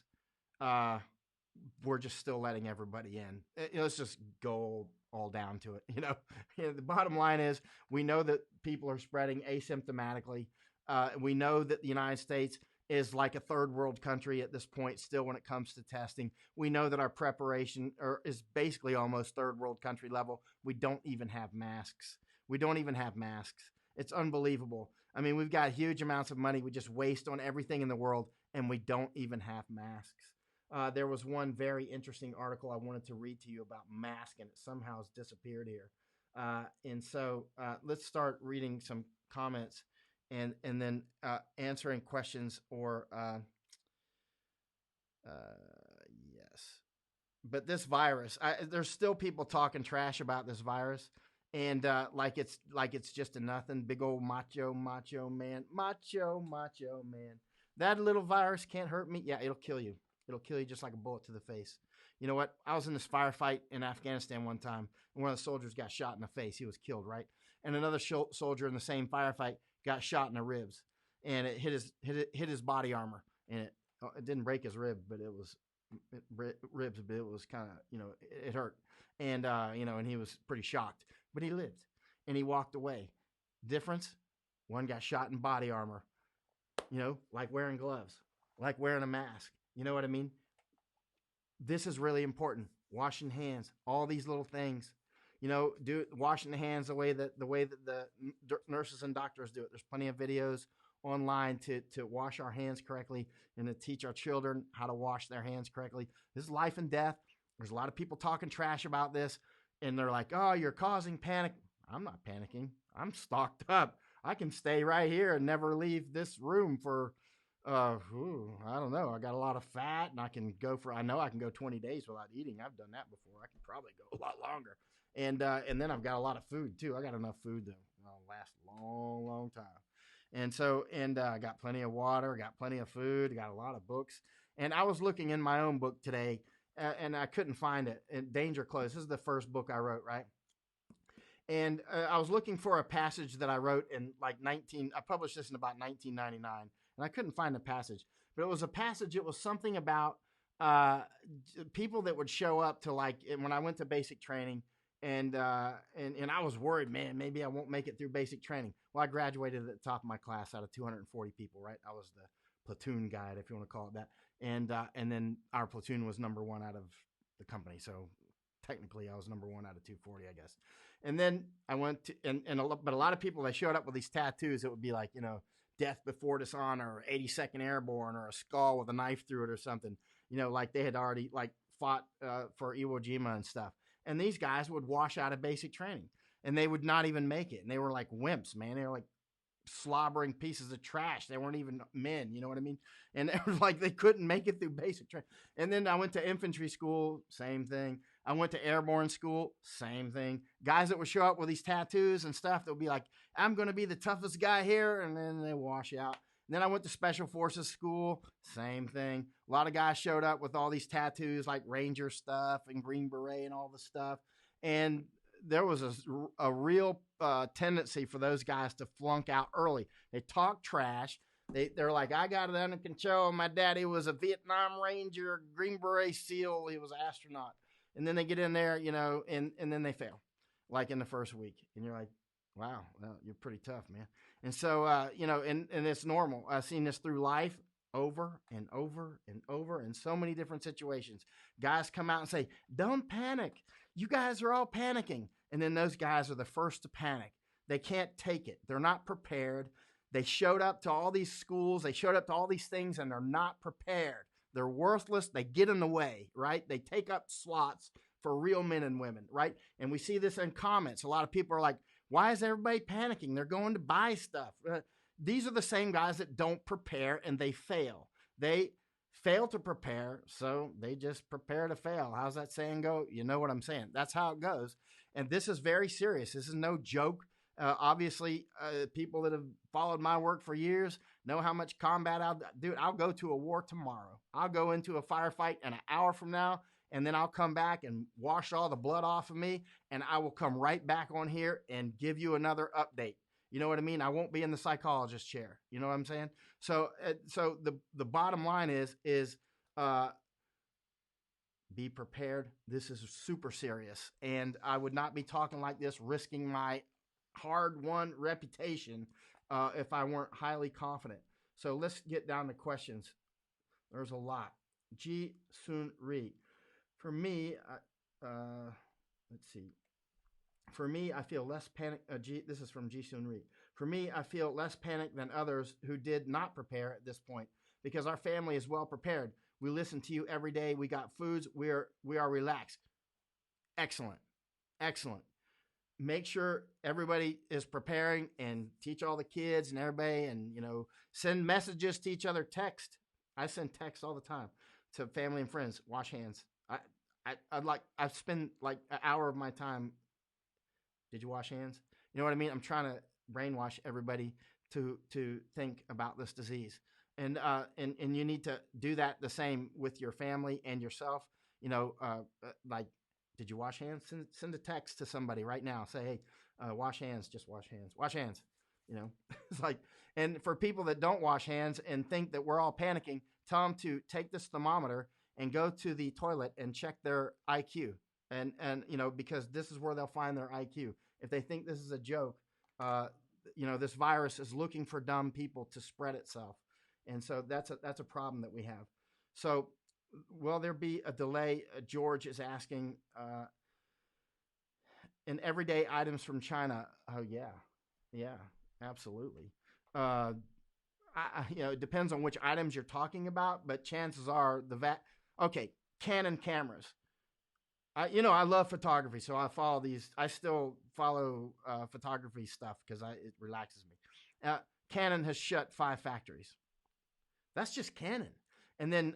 we're just still letting everybody in. Let's just go all down to it. The bottom line is we know that people are spreading asymptomatically. We know that the United States is like a third world country at this point still when it comes to testing. We know that our preparation is basically almost third world country level. We don't even have masks. It's unbelievable. I mean, we've got huge amounts of money we just waste on everything in the world, and we don't even have masks. There was one very interesting article I wanted to read to you about masks, and it somehow has disappeared here. And so let's start reading some comments and then answering questions or yes. But this virus, there's still people talking trash about this virus. And like it's just a nothing. Big old macho man. That little virus can't hurt me. Yeah, it'll kill you. It'll kill you just like a bullet to the face. You know what? I was in this firefight in Afghanistan one time, and one of the soldiers got shot in the face. He was killed, right? And another soldier in the same firefight got shot in the ribs, and it hit his body armor, and it didn't break his ribs, but it was kind of, it hurt, and and he was pretty shocked. But he lived, and he walked away. Difference? One got shot in body armor, like wearing gloves, like wearing a mask. You know what I mean? This is really important. Washing hands, all these little things, washing the hands the way that the nurses and doctors do it. There's plenty of videos online to wash our hands correctly and to teach our children how to wash their hands correctly. This is life and death. There's a lot of people talking trash about this. And they're like, oh, you're causing panic. I'm not panicking. I'm stocked up. I can stay right here and never leave this room for, I don't know. I got a lot of fat and I know I can go 20 days without eating. I've done that before. I can probably go a lot longer. And then I've got a lot of food too. I got enough food to last a long, long time. And so, I got plenty of water, got plenty of food, got a lot of books. And I was looking in my own book today, and I couldn't find it. And Danger Close. This is the first book I wrote, right? And I was looking for a passage that I wrote in I published this in about 1999, and I couldn't find the passage. But it was a passage, it was something about people that would show up to when I went to basic training, and I was worried, man, maybe I won't make it through basic training. Well, I graduated at the top of my class out of 240 people, right? I was the platoon guide, if you want to call it that. And then our platoon was number one out of the company. So technically I was number one out of 240, I guess. And then I went to, but a lot of people, they showed up with these tattoos. It would be like, Death Before Dishonor, or 82nd Airborne, or a skull with a knife through it or something, like they had already fought for Iwo Jima and stuff. And these guys would wash out of basic training and they would not even make it. And they were like wimps, man. They were like slobbering pieces of trash. They weren't even men, you know what I mean? And it was like they couldn't make it through basic training. And then I went to infantry school, same thing. I went to airborne school, same thing. Guys that would show up with these tattoos and stuff that would be like, I'm going to be the toughest guy here, and then they wash out. And then I went to special forces school, same thing. A lot of guys showed up with all these tattoos like Ranger stuff and Green Beret and all the stuff. And there was a real tendency for those guys to flunk out early. They talk trash. They're like, I got it under control. My daddy was a Vietnam Ranger, Green Beret SEAL. He was an astronaut. And then they get in there, and then they fail, like in the first week. And you're like, wow, well, you're pretty tough, man. And so, and it's normal. I've seen this through life over and over and over in so many different situations. Guys come out and say, don't panic. You guys are all panicking. And then those guys are the first to panic. They can't take it. They're not prepared. They showed up to all these schools. They showed up to all these things, and they're not prepared. They're worthless. They get in the way, right? They take up slots for real men and women, right? And we see this in comments. A lot of people are like, why is everybody panicking? They're going to buy stuff. These are the same guys that don't prepare and they fail. They fail to prepare, so they just prepare to fail. How's that saying go? You know what I'm saying. That's how it goes. And this is very serious. This is no joke. Obviously, people that have followed my work for years know how much combat I'll go to a war tomorrow. I'll go into a firefight an hour from now, and then I'll come back and wash all the blood off of me, and I will come right back on here and give you another update. You know what I mean? I won't be in the psychologist chair. You know what I'm saying? So the bottom line is be prepared. This is super serious, and I would not be talking like this, risking my hard-won reputation if I weren't highly confident. So let's get down to questions. There's a lot. Ji Sun Ri. For me, let's see. For me, I feel less panic. This is from Ji Sun Ri. For me, I feel less panic than others who did not prepare at this point because our family is well prepared. We listen to you every day. We got foods. We are relaxed. Excellent. Excellent. Make sure everybody is preparing and teach all the kids and everybody, and send messages to each other. Text. I send texts all the time to family and friends. Wash hands. I spend like an hour of my time. Did you wash hands? You know what I mean? I'm trying to brainwash everybody to think about this disease, and you need to do that the same with your family and yourself. Like, did you wash hands? Send a text to somebody right now. Say, hey, wash hands. Just wash hands. Wash hands. It's like, and for people that don't wash hands and think that we're all panicking, tell them to take this thermometer and go to the toilet and check their IQ. And because this is where they'll find their IQ. If they think this is a joke, this virus is looking for dumb people to spread itself. And so that's a problem that we have. So will there be a delay? George is asking, in everyday items from China. Oh yeah, absolutely. It depends on which items you're talking about, but chances are okay, Canon cameras. I love photography, so I follow these. I still follow photography stuff because it relaxes me. Canon has shut 5 factories. That's just Canon. And then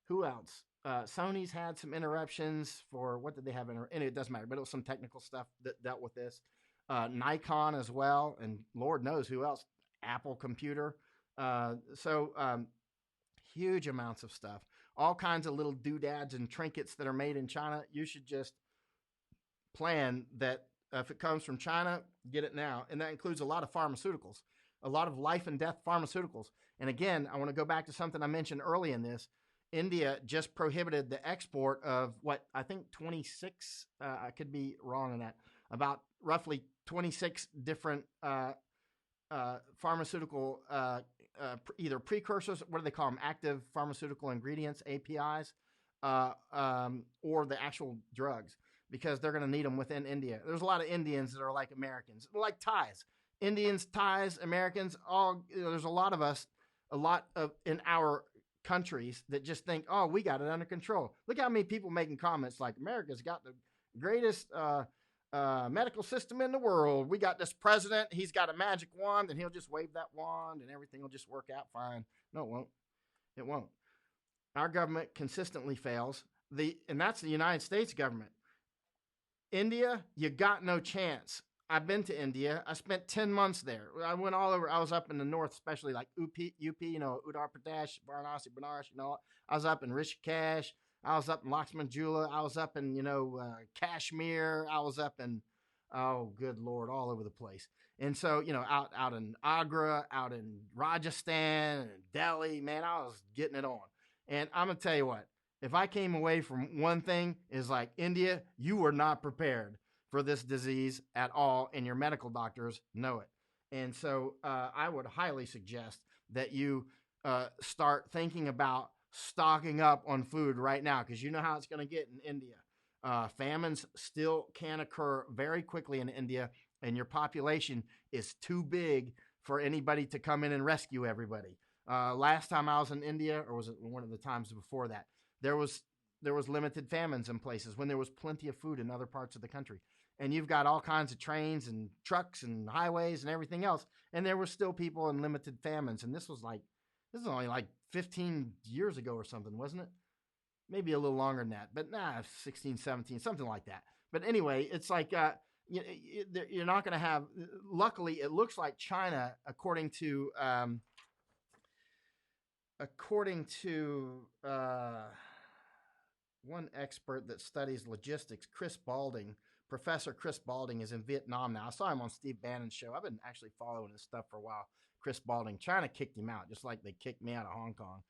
who else? Sony's had some interruptions for what did they have? Anyway, it doesn't matter, but it was some technical stuff that dealt with this. Nikon as well, and Lord knows who else. Apple Computer. Huge amounts of stuff. All kinds of little doodads and trinkets that are made in China. You should just plan that if it comes from China, get it now. And that includes a lot of pharmaceuticals, a lot of life and death pharmaceuticals. And again, I want to go back to something I mentioned early in this. India just prohibited the export of what I think 26, I could be wrong on that, about roughly 26 different pharmaceutical either precursors, what do they call them? Active pharmaceutical ingredients, APIs, or the actual drugs, because they're going to need them within India. There's a lot of Indians that are like Americans, like Thais. Indians, Thais, Americans, there's a lot of us, in our countries that just think, oh, we got it under control. Look how many people making comments like America's got the greatest medical system in the world. We got this president. He's got a magic wand, and he'll just wave that wand, and everything will just work out fine. No, it won't. It won't. Our government consistently fails. And that's the United States government. India, you got no chance. I've been to India. I spent 10 months there. I went all over. I was up in the north, especially like UP, Uttar Pradesh, Varanasi, Banaras, I was up in Rishikesh. I was up in Lakshman Jula. I was up in, Kashmir. I was up in, oh, good Lord, all over the place. And so, out in Agra, out in Rajasthan, and Delhi, man, I was getting it on. And I'm going to tell you what, if I came away from one thing, is like, India, you were not prepared for this disease at all, and your medical doctors know it. And so I would highly suggest that you start thinking about stocking up on food right now, because you know how it's going to get in India. Famines still can occur very quickly in India, and your population is too big for anybody to come in and rescue everybody. Last time I was in India, or was it one of the times before that, there was limited famines in places when there was plenty of food in other parts of the country. And you've got all kinds of trains and trucks and highways and everything else, and there were still people in limited famines. And this was like This is only like 15 years ago or something, wasn't it? Maybe a little longer than that, but 16, 17, something like that. But anyway, it's like you're not going to have. Luckily, it looks like China, according to one expert that studies logistics, Professor Chris Balding is in Vietnam now. I saw him on Steve Bannon's show. I've been actually following his stuff for a while. Chris Balding, China kicked him out, just like they kicked me out of Hong Kong.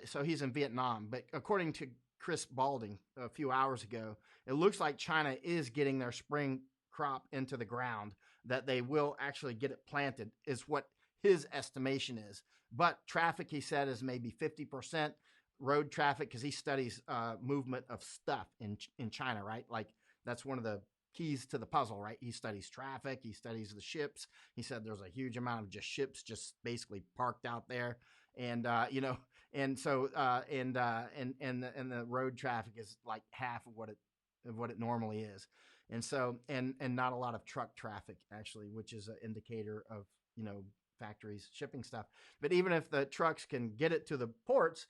So he's in Vietnam. But according to Chris Balding a few hours ago, it looks like China is getting their spring crop into the ground, that they will actually get it planted, is what his estimation is. But traffic, he said, is maybe 50% road traffic, because he studies movement of stuff in China, right? Like that's one of the keys to the puzzle, right? He studies traffic, he studies the ships. He said there's a huge amount of just ships just basically parked out there, and and so and the road traffic is like half of what it normally is, and so and not a lot of truck traffic actually, which is an indicator of factories shipping stuff. But even if the trucks can get it to the ports,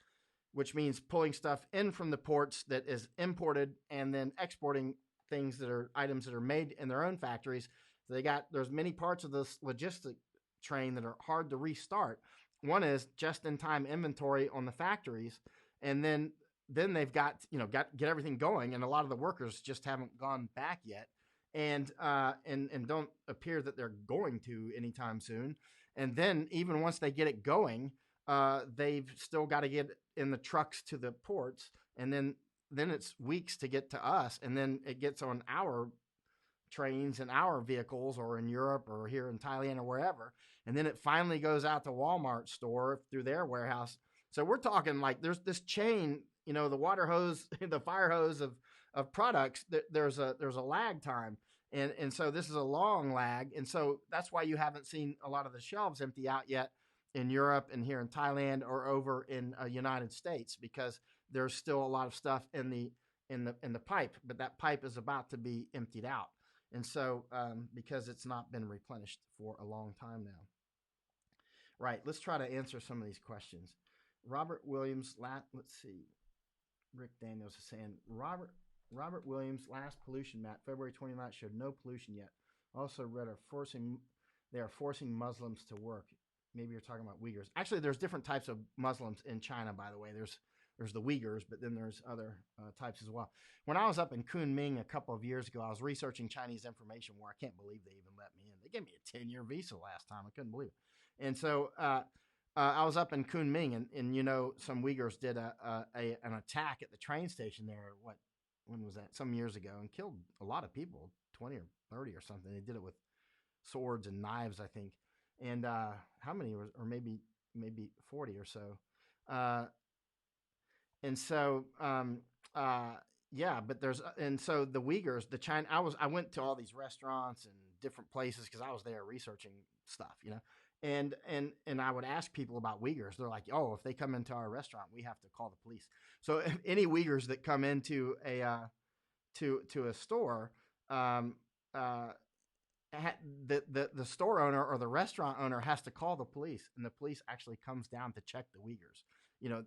which means pulling stuff in from the ports that is imported and then exporting things that are items that are made in their own factories. So there's many parts of this logistic train that are hard to restart. One is just-in-time inventory on the factories, and then they've got get everything going, and a lot of the workers just haven't gone back yet, and don't appear that they're going to anytime soon. And then even once they get it going, they've still got to get in the trucks to the ports, and then it's weeks to get to us, and then it gets on our trains and our vehicles, or in Europe or here in Thailand or wherever, and then it finally goes out to Walmart store through their warehouse. So we're talking like there's this chain, the water hose, the fire hose of products. There's a lag time, and so this is a long lag, and so that's why you haven't seen a lot of the shelves empty out yet in Europe and here in Thailand or over in United States, because there's still a lot of stuff in the pipe, but that pipe is about to be emptied out. And so, because it's not been replenished for a long time now. Right. Let's try to answer some of these questions. Robert Williams, let's see. Rick Daniels is saying, Robert Williams, last pollution map, February 29th, showed no pollution yet. Also read they are forcing Muslims to work. Maybe you're talking about Uyghurs. Actually, there's different types of Muslims in China, by the way. There's the Uyghurs, but then there's other types as well. When I was up in Kunming a couple of years ago, I was researching Chinese information war. I can't believe they even let me in. They gave me a 10-year visa last time. I couldn't believe it. And so I was up in Kunming, and some Uyghurs did an attack at the train station there. When was that? Some years ago, and killed a lot of people, 20 or 30 or something. They did it with swords and knives, I think. And how many or maybe 40 or so. And so, but so the Uyghurs, I went to all these restaurants and different places because I was there researching stuff, and I would ask people about Uyghurs. They're like, oh, if they come into our restaurant, we have to call the police. So if any Uyghurs that come into to a store, the store owner or the restaurant owner has to call the police, and the police actually comes down to check the Uyghurs.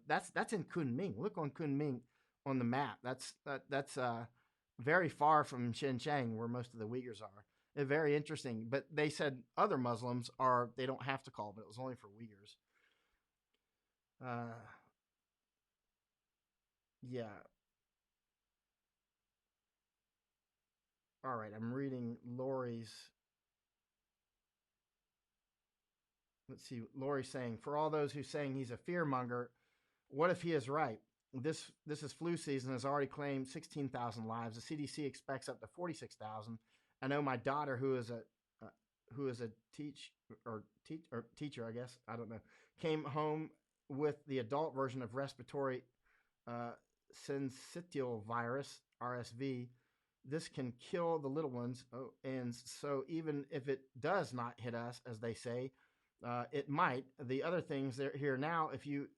That's in Kunming. Look on Kunming on the map. That's very far from Xinjiang, where most of the Uyghurs are. It's very interesting. But they said other Muslims they don't have to call, but it was only for Uyghurs. Yeah. All right, I'm reading Lori's. Let's see. Lori's saying, for all those who saying he's a fearmonger, what if he is right? This is flu season, has already claimed 16,000 lives. The CDC expects up to 46,000. I know my daughter, who is a teacher, I guess, I don't know, came home with the adult version of respiratory syncytial virus, RSV. This can kill the little ones. Oh, and so even if it does not hit us, as they say, it might. The other things that are here now, if you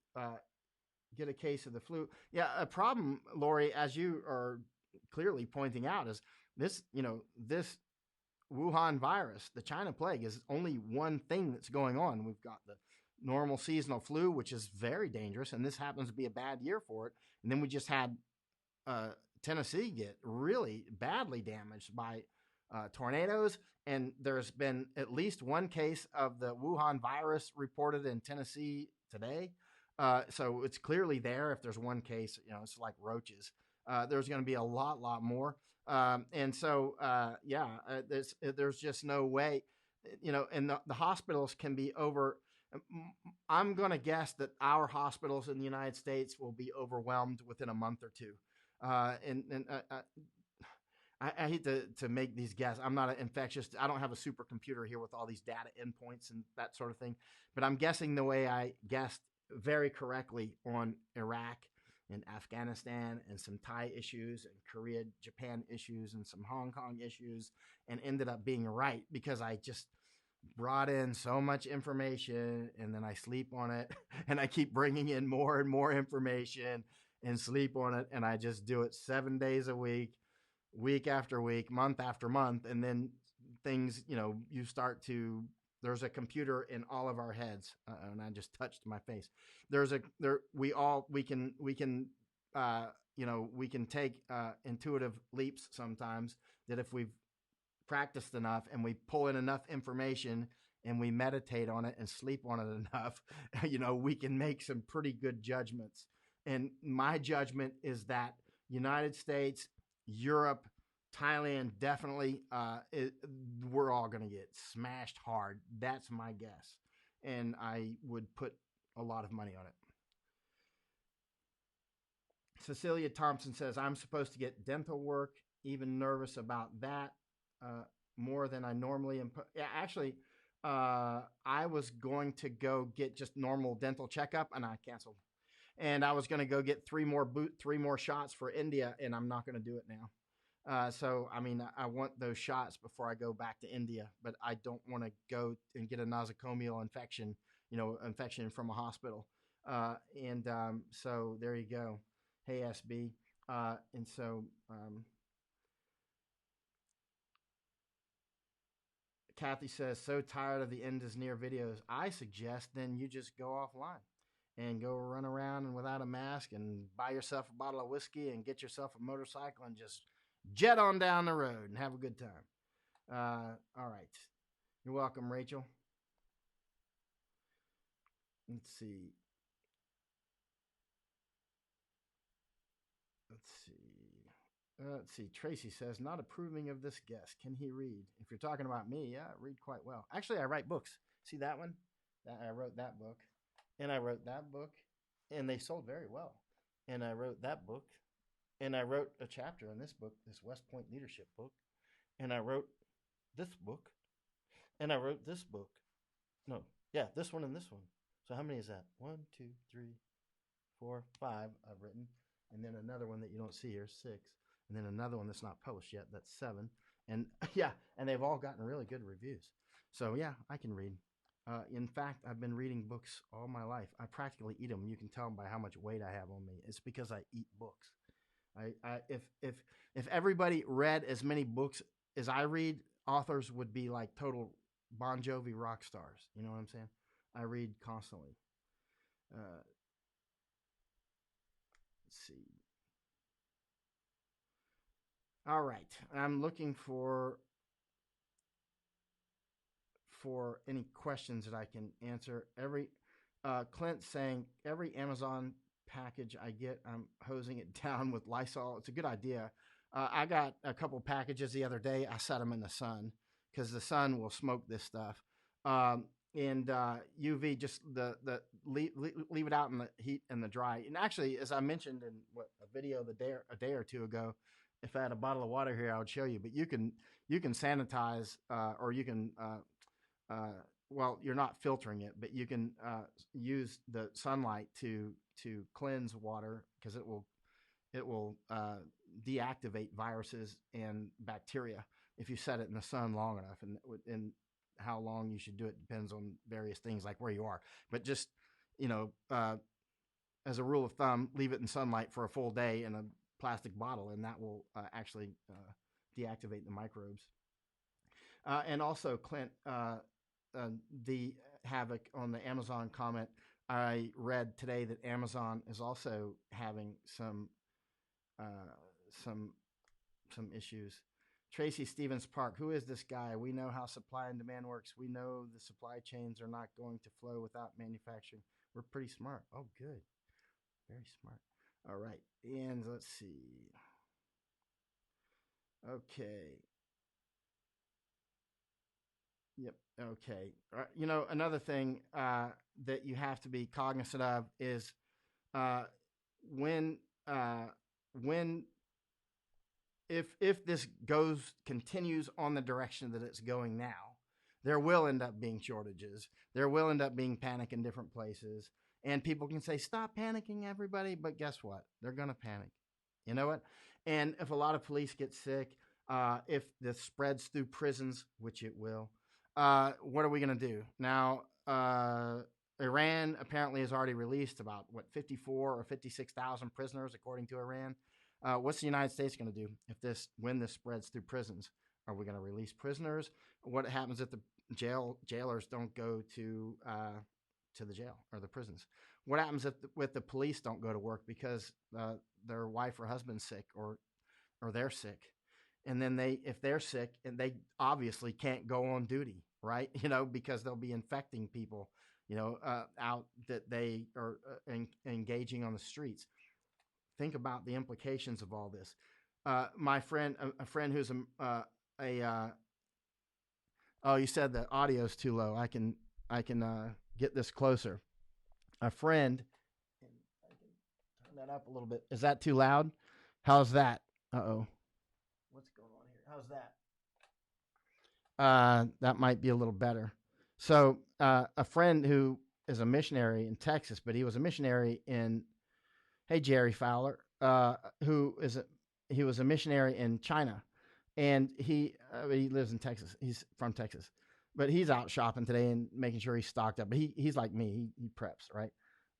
get a case of the flu. Yeah, a problem, Lori, as you are clearly pointing out, is this Wuhan virus, the China plague, is only one thing that's going on. We've got the normal seasonal flu, which is very dangerous, and this happens to be a bad year for it. And then we just had Tennessee get really badly damaged by tornadoes, and there's been at least one case of the Wuhan virus reported in Tennessee today. So it's clearly there. If there's one case, it's like roaches. There's going to be a lot more. And so, there's just no way, and the hospitals can be over. I'm going to guess that our hospitals in the United States will be overwhelmed within a month or two. I hate to make these guesses. I'm not an infectious. I don't have a supercomputer here with all these data endpoints and that sort of thing. But I'm guessing the way I guessed very correctly on Iraq and Afghanistan and some Thai issues and Korea, Japan issues and some Hong Kong issues, and ended up being right because I just brought in so much information and then I sleep on it and I keep bringing in more and more information and sleep on it. And I just do it 7 days a week, week after week, month after month. And then things, you start to, there's a computer in all of our heads. And I just touched my face. We can take intuitive leaps sometimes that if we've practiced enough and we pull in enough information and we meditate on it and sleep on it enough, we can make some pretty good judgments. And my judgment is that United States, Europe, Thailand, definitely, we're all going to get smashed hard. That's my guess. And I would put a lot of money on it. Cecilia Thompson says, I'm supposed to get dental work, even nervous about that more than I normally am. Yeah, actually, I was going to go get just normal dental checkup and I canceled. And I was going to go get three more shots for India, and I'm not going to do it now. So, I mean, I want those shots before I go back to India, but I don't want to go and get a nosocomial infection, infection from a hospital. So there you go. Hey, SB. Kathy says, so tired of the end is near videos. I suggest then you just go offline and go run around and without a mask and buy yourself a bottle of whiskey and get yourself a motorcycle and just jet on down the road and have a good time. All right. You're welcome, Rachel. Let's see. Tracy says, not approving of this guest. Can he read? If you're talking about me, yeah, I read quite well. Actually, I write books. See that one? I wrote that book. And I wrote that book. And they sold very well. And I wrote that book. And I wrote a chapter in this book, this West Point leadership book. And I wrote this book. And I wrote this book. No, yeah, this one and this one. So how many is that? 1, 2, 3, 4, 5 I've written. And then another one that you don't see here, 6. And then another one that's not published yet, that's 7. And yeah, and they've all gotten really good reviews. So yeah, I can read. In fact, I've been reading books all my life. I practically eat them. You can tell by how much weight I have on me. It's because I eat books. If everybody read as many books as I read, authors would be like total Bon Jovi rock stars. You know what I'm saying? I read constantly. Let's see. All right. I'm looking for any questions that I can answer. Clint saying every Amazon package I get, I'm hosing it down with Lysol. It's a good idea. I got a couple packages the other day. I set them in the sun because the sun will smoke this stuff. And UV, just leave it out in the heat and the dry. And actually, as I mentioned in a video a day or two ago, if I had a bottle of water here, I would show you. But you can sanitize, or you can well, you're not filtering it, but you can use the sunlight to cleanse water because it will deactivate viruses and bacteria if you set it in the sun long enough. And how long you should do it depends on various things like where you are. But just as a rule of thumb, leave it in sunlight for a full day in a plastic bottle, and that will actually deactivate the microbes. And also, Clint, the havoc on the Amazon comment. I read today that Amazon is also having uh, some some issues. Tracy Stevens Park. Who is this guy? We know how supply and demand works. We know the supply chains are not going to flow without manufacturing. We're pretty smart. Oh, good. Very smart. All right. And let's see. Okay. Yep. Okay. Another thing that you have to be cognizant of is uh, when uh, when if this continues on the direction that it's going now, there will end up being shortages. There will end up being panic in different places, and people can say, "Stop panicking, everybody." But guess what? They're gonna panic. You know what? And if a lot of police get sick, if this spreads through prisons, which it will, what are we gonna do now? Iran apparently has already released about 54 or 56,000 prisoners, according to Iran. What's the United States going to do when this spreads through prisons? Are we going to release prisoners? What happens if the jailers don't go to the jail or the prisons? What happens if the police don't go to work because their wife or husband's sick or they're sick? And then if they're sick and they obviously can't go on duty, right? Because they'll be infecting people, out that they are engaging on the streets. Think about the implications of all this. My friend, a friend who's oh, you said the audio's too low. I can get this closer. A friend, and I can turn that up a little bit. Is that too loud? How's that? Uh-oh. What's going on here? How's that? That might be a little better. So a friend who is a missionary in Texas, but he was a missionary in, hey, Jerry Fowler, he was a missionary in China, and he lives in Texas. He's from Texas, but he's out shopping today and making sure he's stocked up. But he's like me. He preps, right?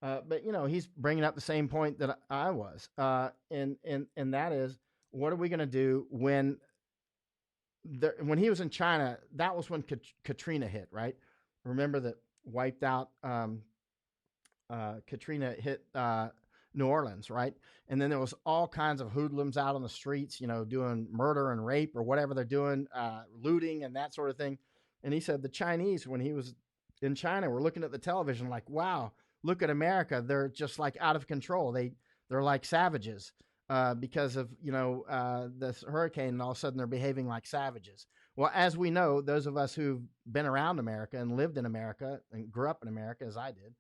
But he's bringing up the same point that I was, and that is, what are we going to do when he was in China? That was when Katrina hit, right? Remember that wiped out. Katrina hit New Orleans, right? And then there was all kinds of hoodlums out on the streets, doing murder and rape or whatever they're doing, looting and that sort of thing. And he said the Chinese, when he was in China, were looking at the television like, wow, look at America. They're just like out of control. They're like savages because of, this hurricane, and all of a sudden they're behaving like savages. Well, as we know, those of us who've been around America and lived in America and grew up in America, as I did,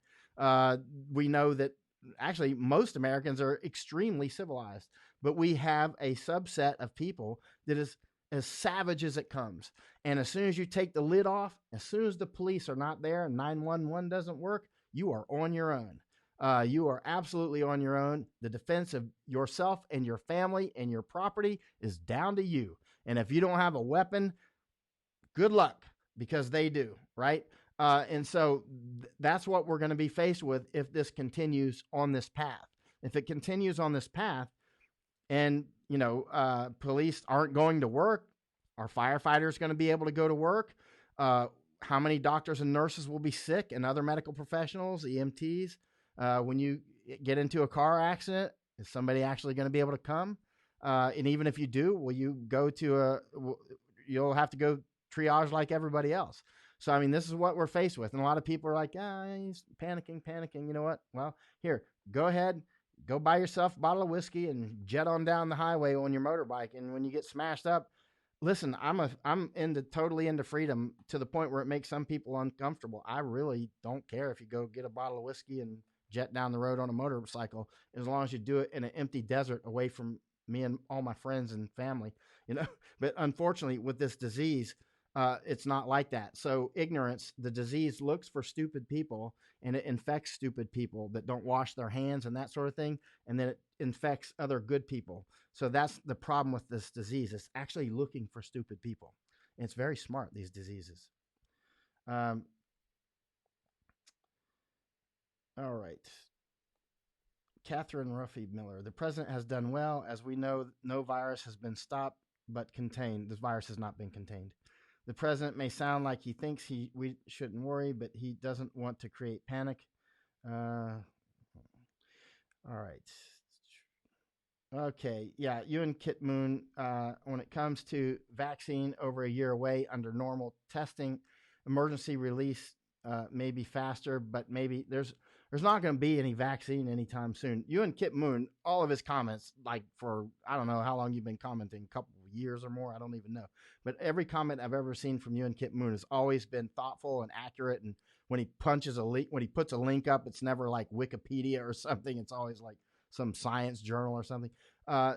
we know that actually most Americans are extremely civilized, but we have a subset of people that is as savage as it comes. And as soon as you take the lid off, as soon as the police are not there and 911 doesn't work, you are on your own. You are absolutely on your own. The defense of yourself and your family and your property is down to you. And if you don't have a weapon, good luck, because they do, right? And so that's what we're going to be faced with if this continues on this path. If it continues on this path and, police aren't going to work, are firefighters going to be able to go to work? How many doctors and nurses will be sick, and other medical professionals, EMTs? When you get into a car accident, is somebody actually going to be able to come? And even if you do, will you go to you'll have to go triage like everybody else. So, I mean, this is what we're faced with. And a lot of people are like, he's panicking. You know what? Well, here, go ahead, go buy yourself a bottle of whiskey and jet on down the highway on your motorbike. And when you get smashed up, listen, I'm totally into freedom to the point where it makes some people uncomfortable. I really don't care if you go get a bottle of whiskey and jet down the road on a motorcycle, as long as you do it in an empty desert away from me and all my friends and family, But unfortunately, with this disease, it's not like that. So ignorance, the disease looks for stupid people, and it infects stupid people that don't wash their hands and that sort of thing. And then it infects other good people. So that's the problem with this disease. It's actually looking for stupid people. And it's very smart, these diseases. All right. Catherine Ruffy Miller. The president has done well. As we know, no virus has been stopped but contained. This virus has not been contained. The president may sound like he thinks we shouldn't worry, but he doesn't want to create panic. All right. Okay, yeah, you and Kit Moon, when it comes to vaccine over a year away under normal testing, emergency release may be faster, but maybe there's not going to be any vaccine anytime soon. You and Kit Moon, all of his comments, like for, I don't know how long you've been commenting, a couple of years or more, I don't even know. But every comment I've ever seen from you and Kit Moon has always been thoughtful and accurate. And when he punches a link, when he puts a link up, it's never like Wikipedia or something. It's always like some science journal or something. I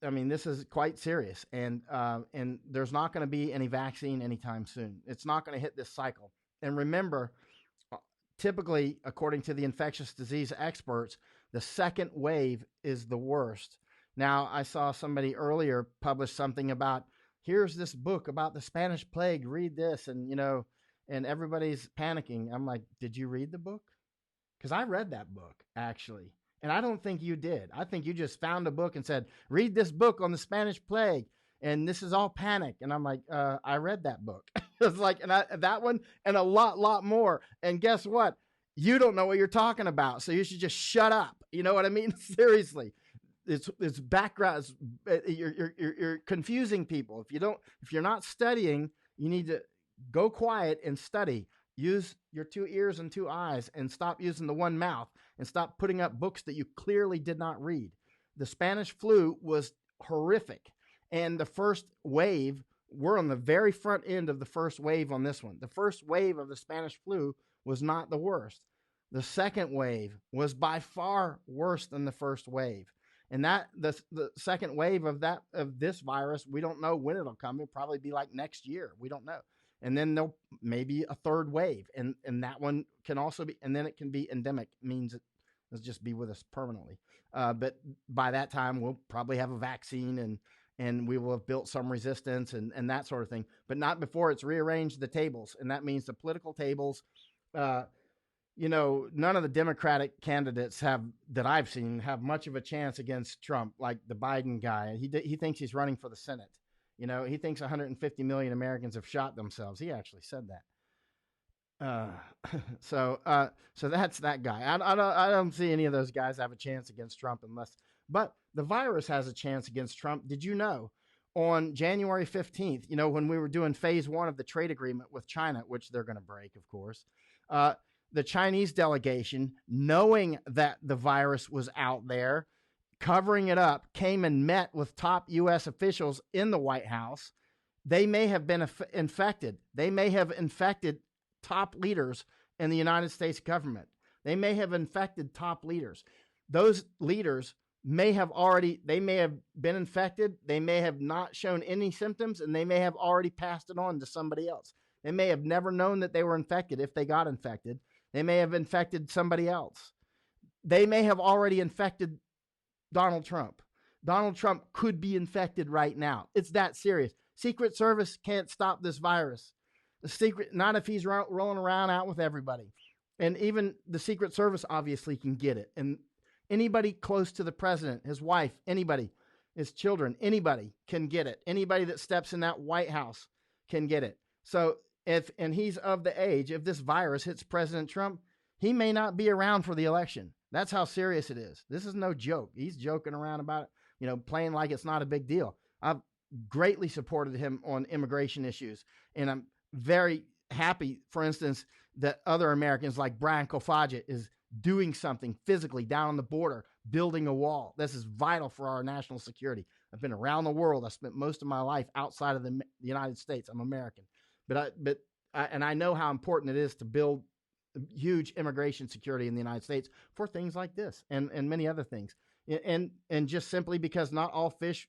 mean, this is quite serious, and there's not going to be any vaccine anytime soon. It's not going to hit this cycle. And remember, typically, according to the infectious disease experts, the second wave is the worst. Now, I saw somebody earlier publish something about, here's this book about the Spanish plague, read this, and and everybody's panicking. I'm like, did you read the book? Because I read that book, actually. And I don't think you did. I think you just found a book and said, read this book on the Spanish plague. And this is all panic. And I'm like, I read that book. It's like, that one and a lot more. And guess what? You don't know what you're talking about. So you should just shut up. You know what I mean? Seriously. It's background. You're confusing people. If you're not studying, you need to go quiet and study. Use your 2 ears and 2 eyes and stop using the one mouth and stop putting up books that you clearly did not read. The Spanish flu was horrific. And the first wave, we're on the very front end of the first wave on this one. The first wave of the Spanish flu was not the worst. The second wave was by far worse than the first wave. And that the second wave of this virus, we don't know when it'll come. It'll probably be like next year. We don't know. And then there'll maybe a third wave, and that one can also be, and then it can be endemic, means it'll just be with us permanently. But by that time, we'll probably have a vaccine, and we will have built some resistance and that sort of thing. But not before it's rearranged the tables, and that means the political tables. None of the Democratic candidates that I've seen have much of a chance against Trump, like the Biden guy. He thinks he's running for the Senate. He thinks 150 million Americans have shot themselves. He actually said that. So that's that guy. I don't see any of those guys have a chance against Trump but the virus has a chance against Trump. Did you know on January 15th, when we were doing phase 1 of the trade agreement with China, which they're going to break, of course, the Chinese delegation, knowing that the virus was out there, covering it up, came and met with top U.S. officials in the White House. They may have been infected. They may have infected top leaders in the United States government. They may have infected top leaders. Those leaders may have been infected. They may have not shown any symptoms, and they may have already passed it on to somebody else. They may have never known that they were infected if they got infected. They may have infected somebody else. They may have already infected Donald Trump. Donald Trump could be right now. It's that serious. Secret Service can't stop this virus. Not if he's rolling around out with everybody. And even the Secret Service obviously can get it. And anybody close to the president, his wife, anybody, his children, anybody can get it. Anybody that steps in that White House can get it. So and he's of the age, if this virus hits President Trump, he may not be around for the election. That's how serious it is. This is no joke. He's joking around about it, playing like it's not a big deal. I've greatly supported him on immigration issues. And I'm very happy, for instance, that other Americans like Brian Kofaja is doing something physically down on the border, building a wall. This is vital for our national security. I've been around the world. I spent most of my life outside of the United States. I'm American. And I know how important it is to build huge immigration security in the United States for things like this and many other things. And just simply because not all fish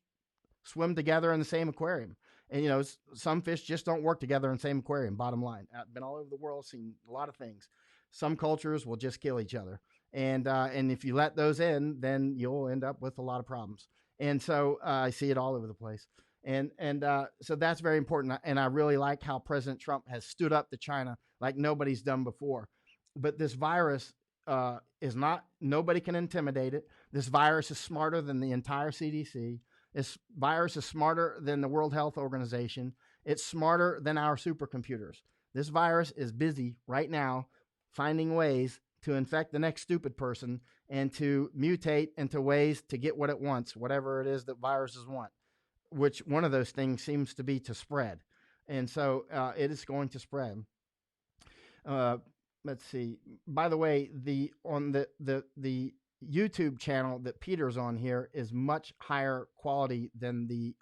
swim together in the same aquarium. And, some fish just don't work together in the same aquarium, bottom line. I've been all over the world, seen a lot of things. Some cultures will just kill each other. And if you let those in, then you'll end up with a lot of problems. And so I see it all over the place. And so that's very important. And I really like how President Trump has stood up to China like nobody's done before. But this virus nobody can intimidate it. This virus is smarter than the entire CDC. This virus is smarter than the World Health Organization. It's smarter than our supercomputers. This virus is busy right now finding ways to infect the next stupid person and to mutate into ways to get what it wants, whatever it is that viruses want, which one of those things seems to be to spread. And so it is going to spread. Let's see. By the way, on the YouTube channel that Peter's on here is much higher quality than the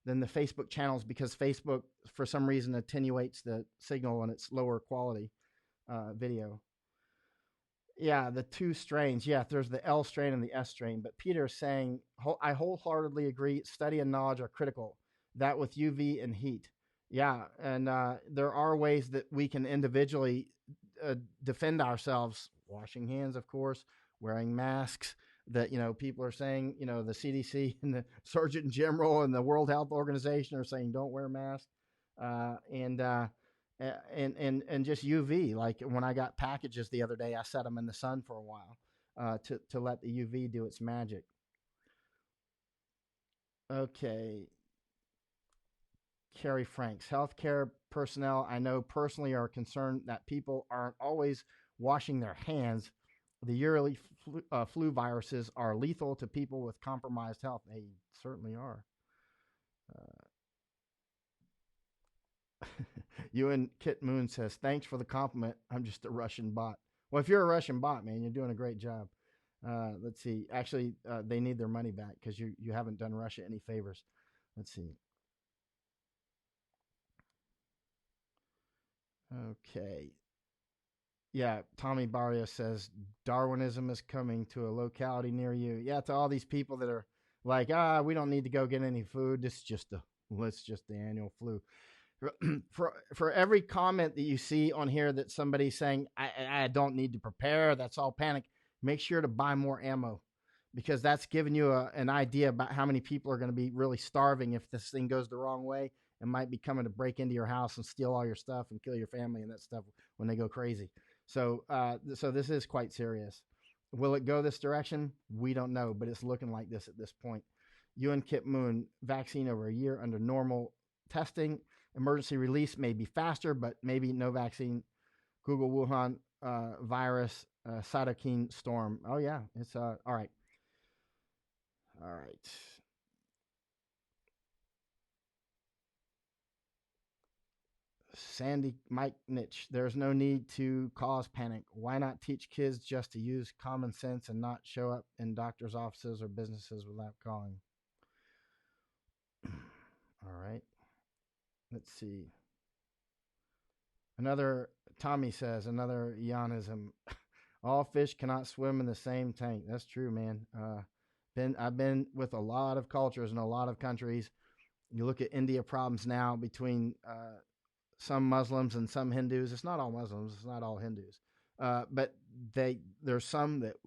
Facebook channels, because Facebook, for some reason, attenuates the signal and it's lower quality video. Yeah, the two strains. Yeah, there's the L strain and the S strain. But Peter's saying, I wholeheartedly agree. Study and knowledge are critical. That with UV and heat. Yeah, and there are ways that we can individually defend ourselves. Washing hands, of course, wearing masks. That, people are saying, the CDC and the Surgeon General and the World Health Organization are saying don't wear masks, and just UV. Like when I got packages the other day, I set them in the sun for a while to let the UV do its magic. Okay. Carrie Franks, healthcare personnel I know personally are concerned that people aren't always washing their hands. The yearly flu viruses are lethal to people with compromised health. They certainly are. Ewan Kit Moon says, thanks for the compliment. I'm just a Russian bot. Well, if you're a Russian bot, man, you're doing a great job. Let's see. Actually, they need their money back because you haven't done Russia any favors. Let's see. Okay. Yeah, Tommy Barrios says Darwinism is coming to a locality near you. Yeah, to all these people that are like, we don't need to go get any food. This is just the annual flu. For every comment that you see on here that somebody's saying, I don't need to prepare, that's all panic, make sure to buy more ammo, because that's giving you an idea about how many people are going to be really starving if this thing goes the wrong way and might be coming to break into your house and steal all your stuff and kill your family and that stuff when they go crazy. So this is quite serious. Will it go this direction? We don't know, but it's looking like this at this point. Ewan Kip Moon, vaccine over a year under normal testing. Emergency release may be faster, but maybe no vaccine. Google Wuhan virus, cytokine storm. Oh, yeah. It's all right. All right. Sandy Mike Nitch, there's no need to cause panic. Why not teach kids just to use common sense and not show up in doctors' offices or businesses without calling? All right. Let's see. Tommy says, another Yanism. All fish cannot swim in the same tank. That's true, man. I've been with a lot of cultures in a lot of countries. You look at India problems now between some Muslims and some Hindus. It's not all Muslims. It's not all Hindus. But there's some that,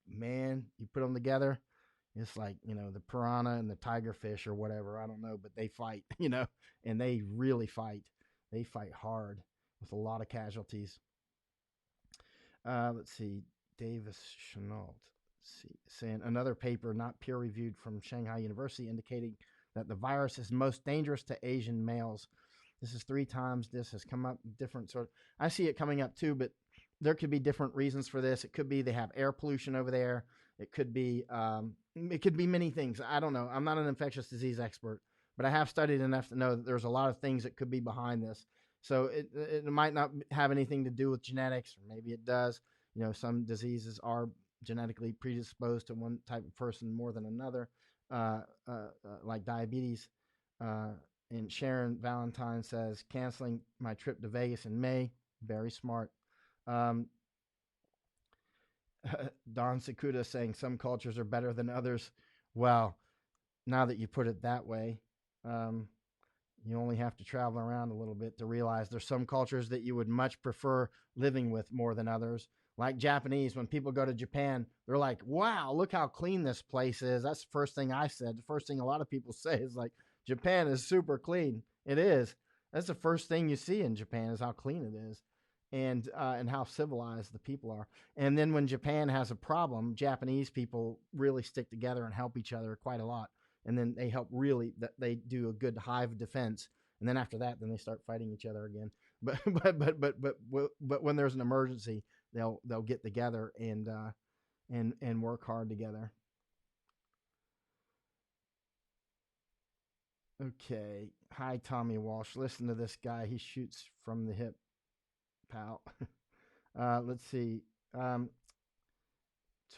man, you put them together, it's like, the piranha and the tiger fish or whatever. I don't know, but they fight, and they really fight. They fight hard with a lot of casualties. Let's see. Davis Chenault. Saying another paper not peer-reviewed from Shanghai University indicating that the virus is most dangerous to Asian males. This is 3 times. This has come up different sort. I see it coming up too, but there could be different reasons for this. It could be they have air pollution over there. It could be many things. I don't know. I'm not an infectious disease expert, but I have studied enough to know that there's a lot of things that could be behind this. So it might not have anything to do with genetics, or maybe it does. Some diseases are genetically predisposed to one type of person more than another, like diabetes. And Sharon Valentine says, canceling my trip to Vegas in May. Very smart. Don Sakuda saying some cultures are better than others. Well, now that you put it that way, you only have to travel around a little bit to realize there's some cultures that you would much prefer living with more than others. Like Japanese, when people go to Japan, they're like, wow, look how clean this place is. That's the first thing I said. The first thing a lot of people say is like, Japan is super clean. It is. That's the first thing you see in Japan is how clean it is, and how civilized the people are. And then when Japan has a problem, Japanese people really stick together and help each other quite a lot. and then they help they do a good hive defense, and then after that, then they start fighting each other again. But but when there's an emergency, they'll get together and work hard together. Okay. Hi, Tommy Walsh. Listen to this guy. He shoots from the hip, pal. Let's see. Um,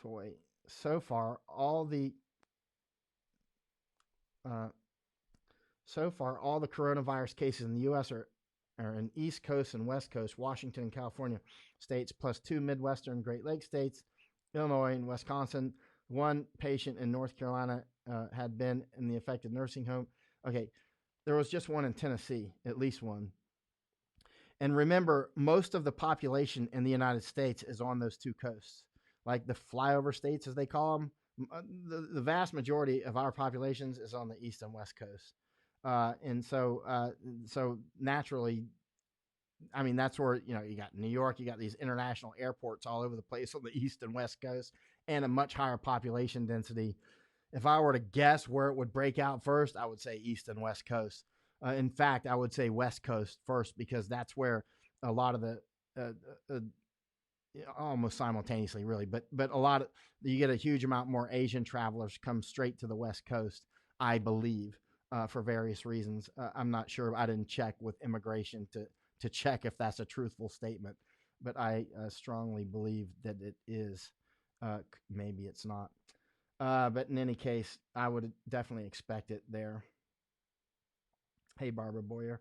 Toy. So far, uh, all the coronavirus cases in the U.S. are in East Coast and West Coast, Washington and California states, plus 2 Midwestern Great Lakes states, Illinois and Wisconsin. 1 patient in North Carolina had been in the affected nursing home. Okay, there was just 1 in Tennessee, at least 1. And remember, most of the population in the United States is on those 2 coasts, like the flyover states, as they call them. The vast majority of our populations is on the East and West Coast. And so naturally, I mean, that's where, you got New York, you got these international airports all over the place on the East and West Coast, and a much higher population density. If I were to guess where it would break out first, I would say East and West Coast. In fact, I would say West Coast first, because that's where a lot of the almost simultaneously, really, but a lot of, you get a huge amount more Asian travelers come straight to the West Coast, I believe, for various reasons. I'm not sure. I didn't check with immigration to check if that's a truthful statement, but I strongly believe that it is. Maybe it's not. But in any case, I would definitely expect it there. Hey, Barbara Boyer.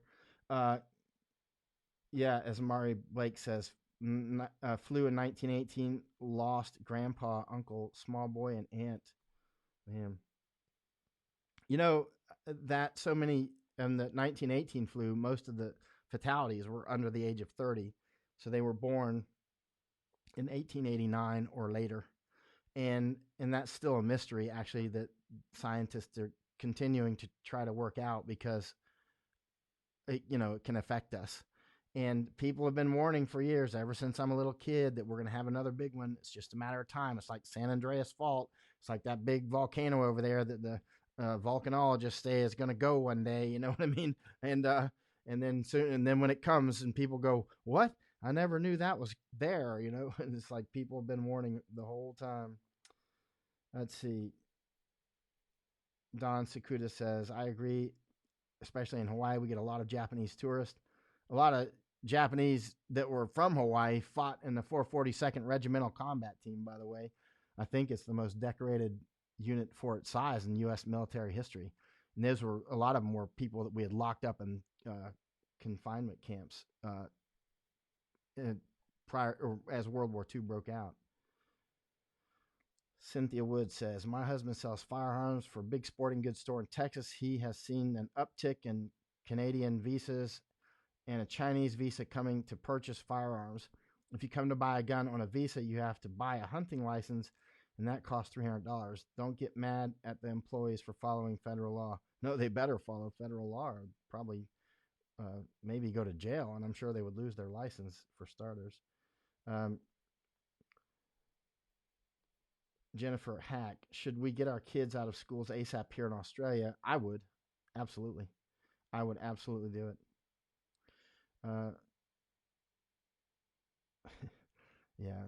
Yeah, as Mari Blake says, flew in 1918, lost grandpa, uncle, small boy, and aunt. Man. That so many, in the 1918 flu, most of the fatalities were under the age of 30. So they were born in 1889 or later. And that's still a mystery, actually, that scientists are continuing to try to work out, because it can affect us. And people have been warning for years, ever since I'm a little kid, that we're going to have another big one. It's just a matter of time. It's like San Andreas Fault. It's like that big volcano over there that the volcanologists say is going to go one day. You know what I mean? And then soon, and then when it comes, and people go, "What? I never knew that was there." And it's like people have been warning the whole time. Let's see. Don Sakuda says, "I agree. Especially in Hawaii, we get a lot of Japanese tourists. A lot of Japanese that were from Hawaii fought in the 442nd Regimental Combat Team, by the way. I think it's the most decorated unit for its size in U.S. military history. And those were, a lot of them were people that we had locked up in confinement camps prior, or as World War II broke out. Cynthia Wood says, my husband sells firearms for a big sporting goods store in Texas. He has seen an uptick in Canadian visas and a Chinese visa coming to purchase firearms. If you come to buy a gun on a visa, you have to buy a hunting license, and that costs $300. Don't get mad at the employees for following federal law. No, they better follow federal law, or probably maybe go to jail, and I'm sure they would lose their license for starters. Jennifer Hack, should we get our kids out of schools ASAP here in Australia? I would. Absolutely. I would absolutely do it. Yeah,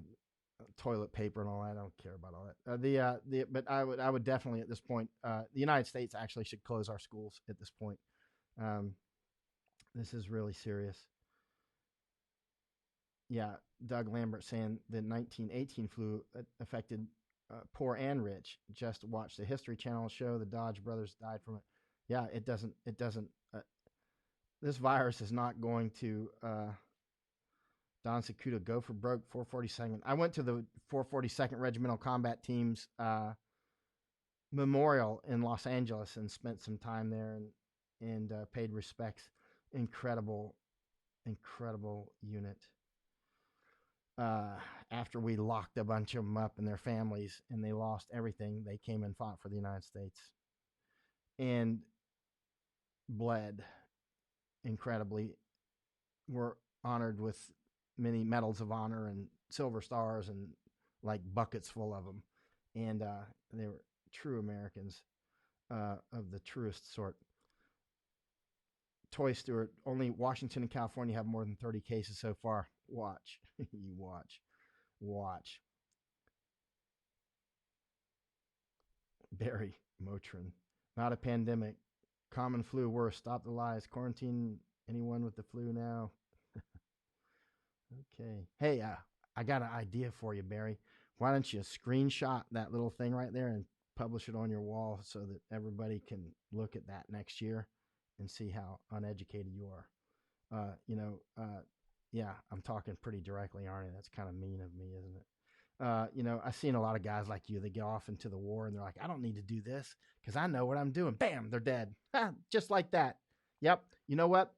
toilet paper and all that. I don't care about all that. But I would definitely at this point. The United States actually should close our schools at this point. This is really serious. Yeah, Doug Lambert saying the 1918 flu affected poor and rich. Just watch the History Channel show. The Dodge brothers died from it. Yeah, it doesn't. This virus is not going to. Don Sakuda, go for broke. 442nd. I went to the 442nd Regimental Combat Team's memorial in Los Angeles and spent some time there and paid respects. Incredible unit. After we locked a bunch of them up and their families, and they lost everything, they came and fought for the United States and bled incredibly. Were honored with many medals of honor and silver stars and like buckets full of them. And they were true Americans. of the truest sort. Toy Stewart, only Washington and California have more than 30 cases so far. Watch. You watch. Watch. Barry Motrin. Not a pandemic. Common flu worse. Stop the lies. Quarantine anyone with the flu now. Okay. Hey, I got an idea for you, Barry. Why don't you screenshot that little thing right there and publish it on your wall so that everybody can look at that next year and see how uneducated you are. Yeah, I'm talking pretty directly, aren't I? That's kind of mean of me, isn't it? I've seen a lot of guys like you that get off into the war and they're like, I don't need to do this because I know what I'm doing. Bam, they're dead. Just like that. Yep. You know what?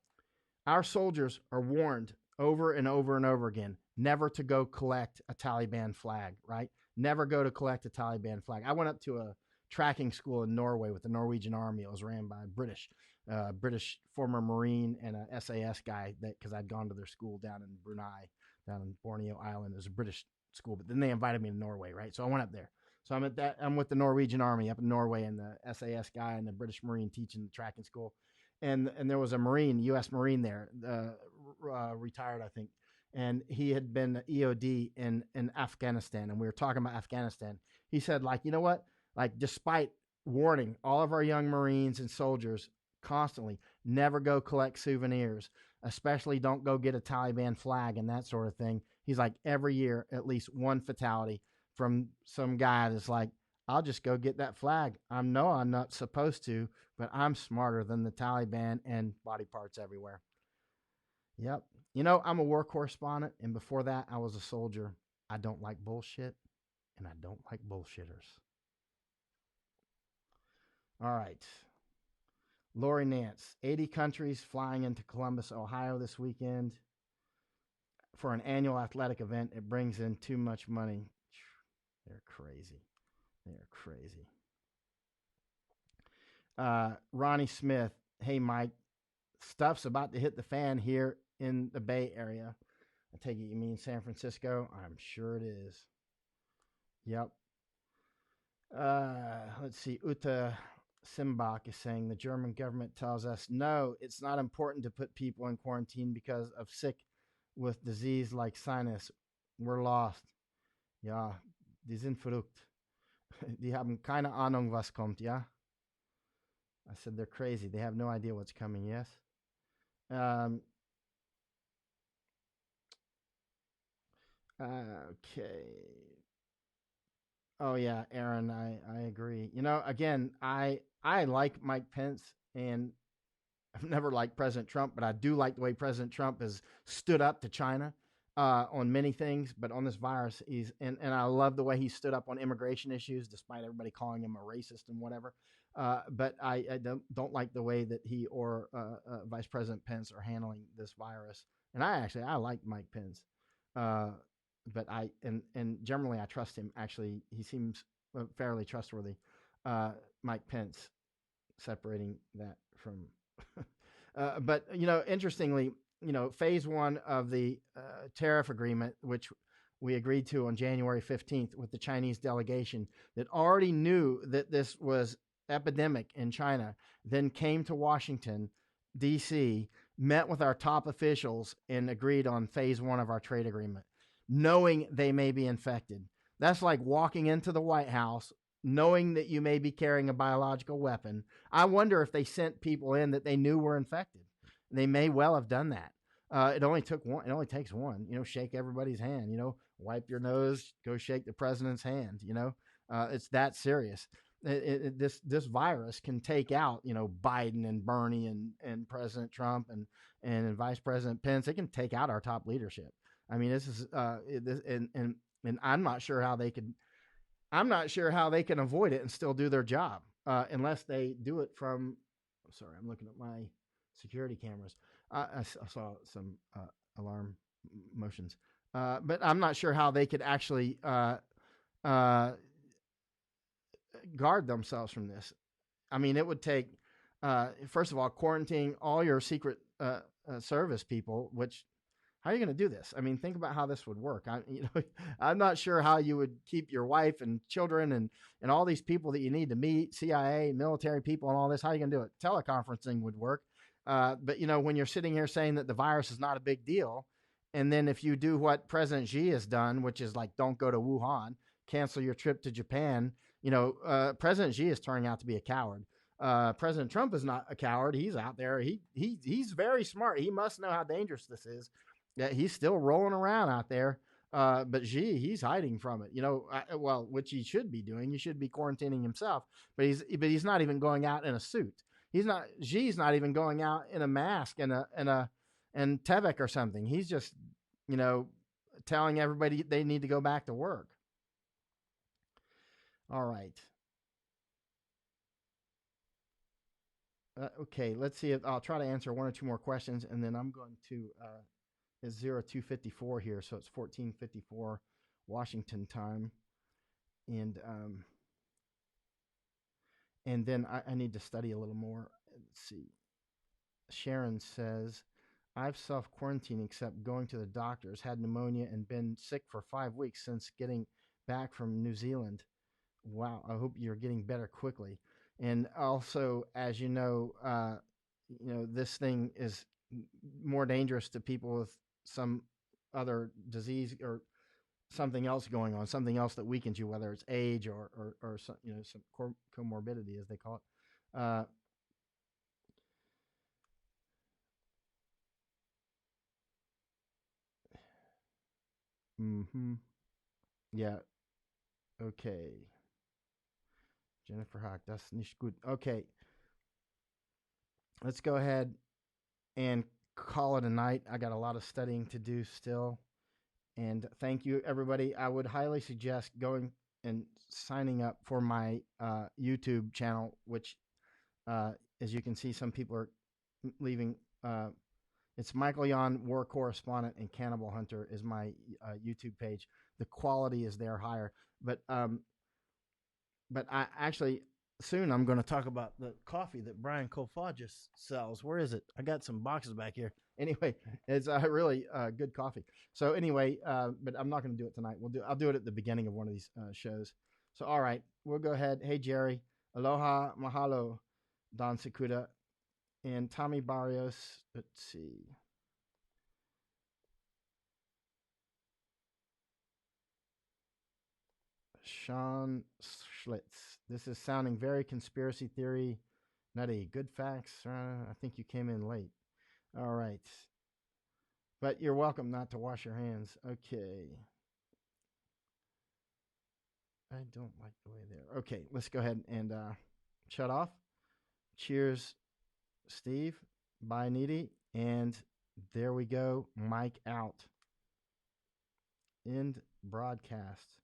Our soldiers are warned over and over and over again never to go collect a Taliban flag, right? Never go to collect a Taliban flag. I went up to a tracking school in Norway with the Norwegian Army. It was ran by a British former Marine and a SAS guy because I'd gone to their school down in Brunei, down in Borneo Island. It was a British school, but then they invited me to Norway, right? So I went up there. So I'm with the Norwegian Army up in Norway, and the SAS guy and the British Marine teaching the tracking school. And there was a Marine, U.S. Marine there, retired, I think. And he had been EOD in Afghanistan. And we were talking about Afghanistan. He said, like, you know what? Like, despite warning all of our young Marines and soldiers constantly, never go collect souvenirs, especially don't go get a Taliban flag and that sort of thing. He's like, every year, at least one fatality from some guy that's like, I'll just go get that flag. I'm not supposed to, but I'm smarter than the Taliban and body parts everywhere. Yep. I'm a war correspondent, and before that, I was a soldier. I don't like bullshit, and I don't like bullshitters. All right. Lori Nance, 80 countries flying into Columbus, Ohio this weekend for an annual athletic event. It brings in too much money. They're crazy. They're crazy. Ronnie Smith, hey, Mike, stuff's about to hit the fan here in the Bay Area. I take it you mean San Francisco? I'm sure it is. Yep. Let's see. Uta Simbach is saying the German government tells us, no, it's not important to put people in quarantine because of sick with disease like sinus. We're lost. Ja, die sind verrückt. Die haben keine Ahnung, was kommt, ja? I said they're crazy. They have no idea what's coming, yes? Okay. Oh, yeah, Aaron, I agree. Again, I like Mike Pence, and I've never liked President Trump, but I do like the way President Trump has stood up to China on many things, but on this virus, and I love the way he stood up on immigration issues, despite everybody calling him a racist and whatever. But I don't like the way that he or Vice President Pence are handling this virus. And I like Mike Pence, but generally I trust him. Actually, he seems fairly trustworthy. Mike Pence, separating that from, but interestingly, phase one of the tariff agreement, which we agreed to on January 15th with the Chinese delegation that already knew that this was epidemic in China, then came to Washington, D.C., met with our top officials and agreed on phase one of our trade agreement, knowing they may be infected. That's like walking into the White House, knowing that you may be carrying a biological weapon. I wonder if they sent people in that they knew were infected. They may well have done that. It only took one. It only takes one. Shake everybody's hand. Wipe your nose. Go shake the president's hand. It's that serious. This virus can take out Biden and Bernie and President Trump and Vice President Pence. It can take out our top leadership. I mean, this is and I'm not sure how they could. I'm not sure how they can avoid it and still do their job unless they do it from. Sorry, I'm looking at my security cameras. I saw some alarm motions, but I'm not sure how they could actually guard themselves from this. I mean, it would take, first of all, quarantining all your secret service people, which How are you going to do this? I mean, think about how this would work. I'm not sure how you would keep your wife and children and all these people that you need to meet, CIA, military people, and all this. How are you going to do it? Teleconferencing would work. But when you're sitting here saying that the virus is not a big deal, and then if you do what President Xi has done, which is like, don't go to Wuhan, cancel your trip to Japan, President Xi is turning out to be a coward. President Trump is not a coward. He's out there. He's very smart. He must know how dangerous this is. That he's still rolling around out there. But Xi, he's hiding from it. Which he should be doing. He should be quarantining himself. But he's not even going out in a suit. Xi's not even going out in a mask and Tevek or something. He's just, telling everybody they need to go back to work. All right. Okay, let's see if I'll try to answer one or two more questions, and then I'm going to it's 0254 here, so it's 1454 Washington time, and then I need to study a little more. Let's see. Sharon says, I've self-quarantined except going to the doctors, had pneumonia, and been sick for 5 weeks since getting back from New Zealand. Wow, I hope you're getting better quickly. And also, as you know, this thing is more dangerous to people with some other disease or something else going on, something else that weakens you, whether it's age or some, some comorbidity, as they call it. Yeah. Okay. Jennifer Hack, das nicht gut. Okay. Let's go ahead and call it a night. I got a lot of studying to do still. And thank you, everybody. I would highly suggest going and signing up for my YouTube channel, which, as you can see, some people are leaving. It's Michael.Yon, War Correspondent, and Cannibal Hunter is my YouTube page. The quality is there higher. But I actually, soon I'm going to talk about the coffee that Brian Kofagis sells. Where is it? I got some boxes back here. Anyway, it's really good coffee. So anyway, but I'm not going to do it tonight. I'll do it at the beginning of one of these shows. So all right, we'll go ahead. Hey Jerry, aloha, mahalo, Don Sakuda, and Tommy Barrios. Let's see. Sean Schlitz. This is sounding very conspiracy theory nutty. Good facts. I think you came in late. All right. But you're welcome not to wash your hands. Okay. I don't like the way there. Okay, let's go ahead and shut off. Cheers, Steve. Bye, Needy. And there we go. Mic out. End broadcast.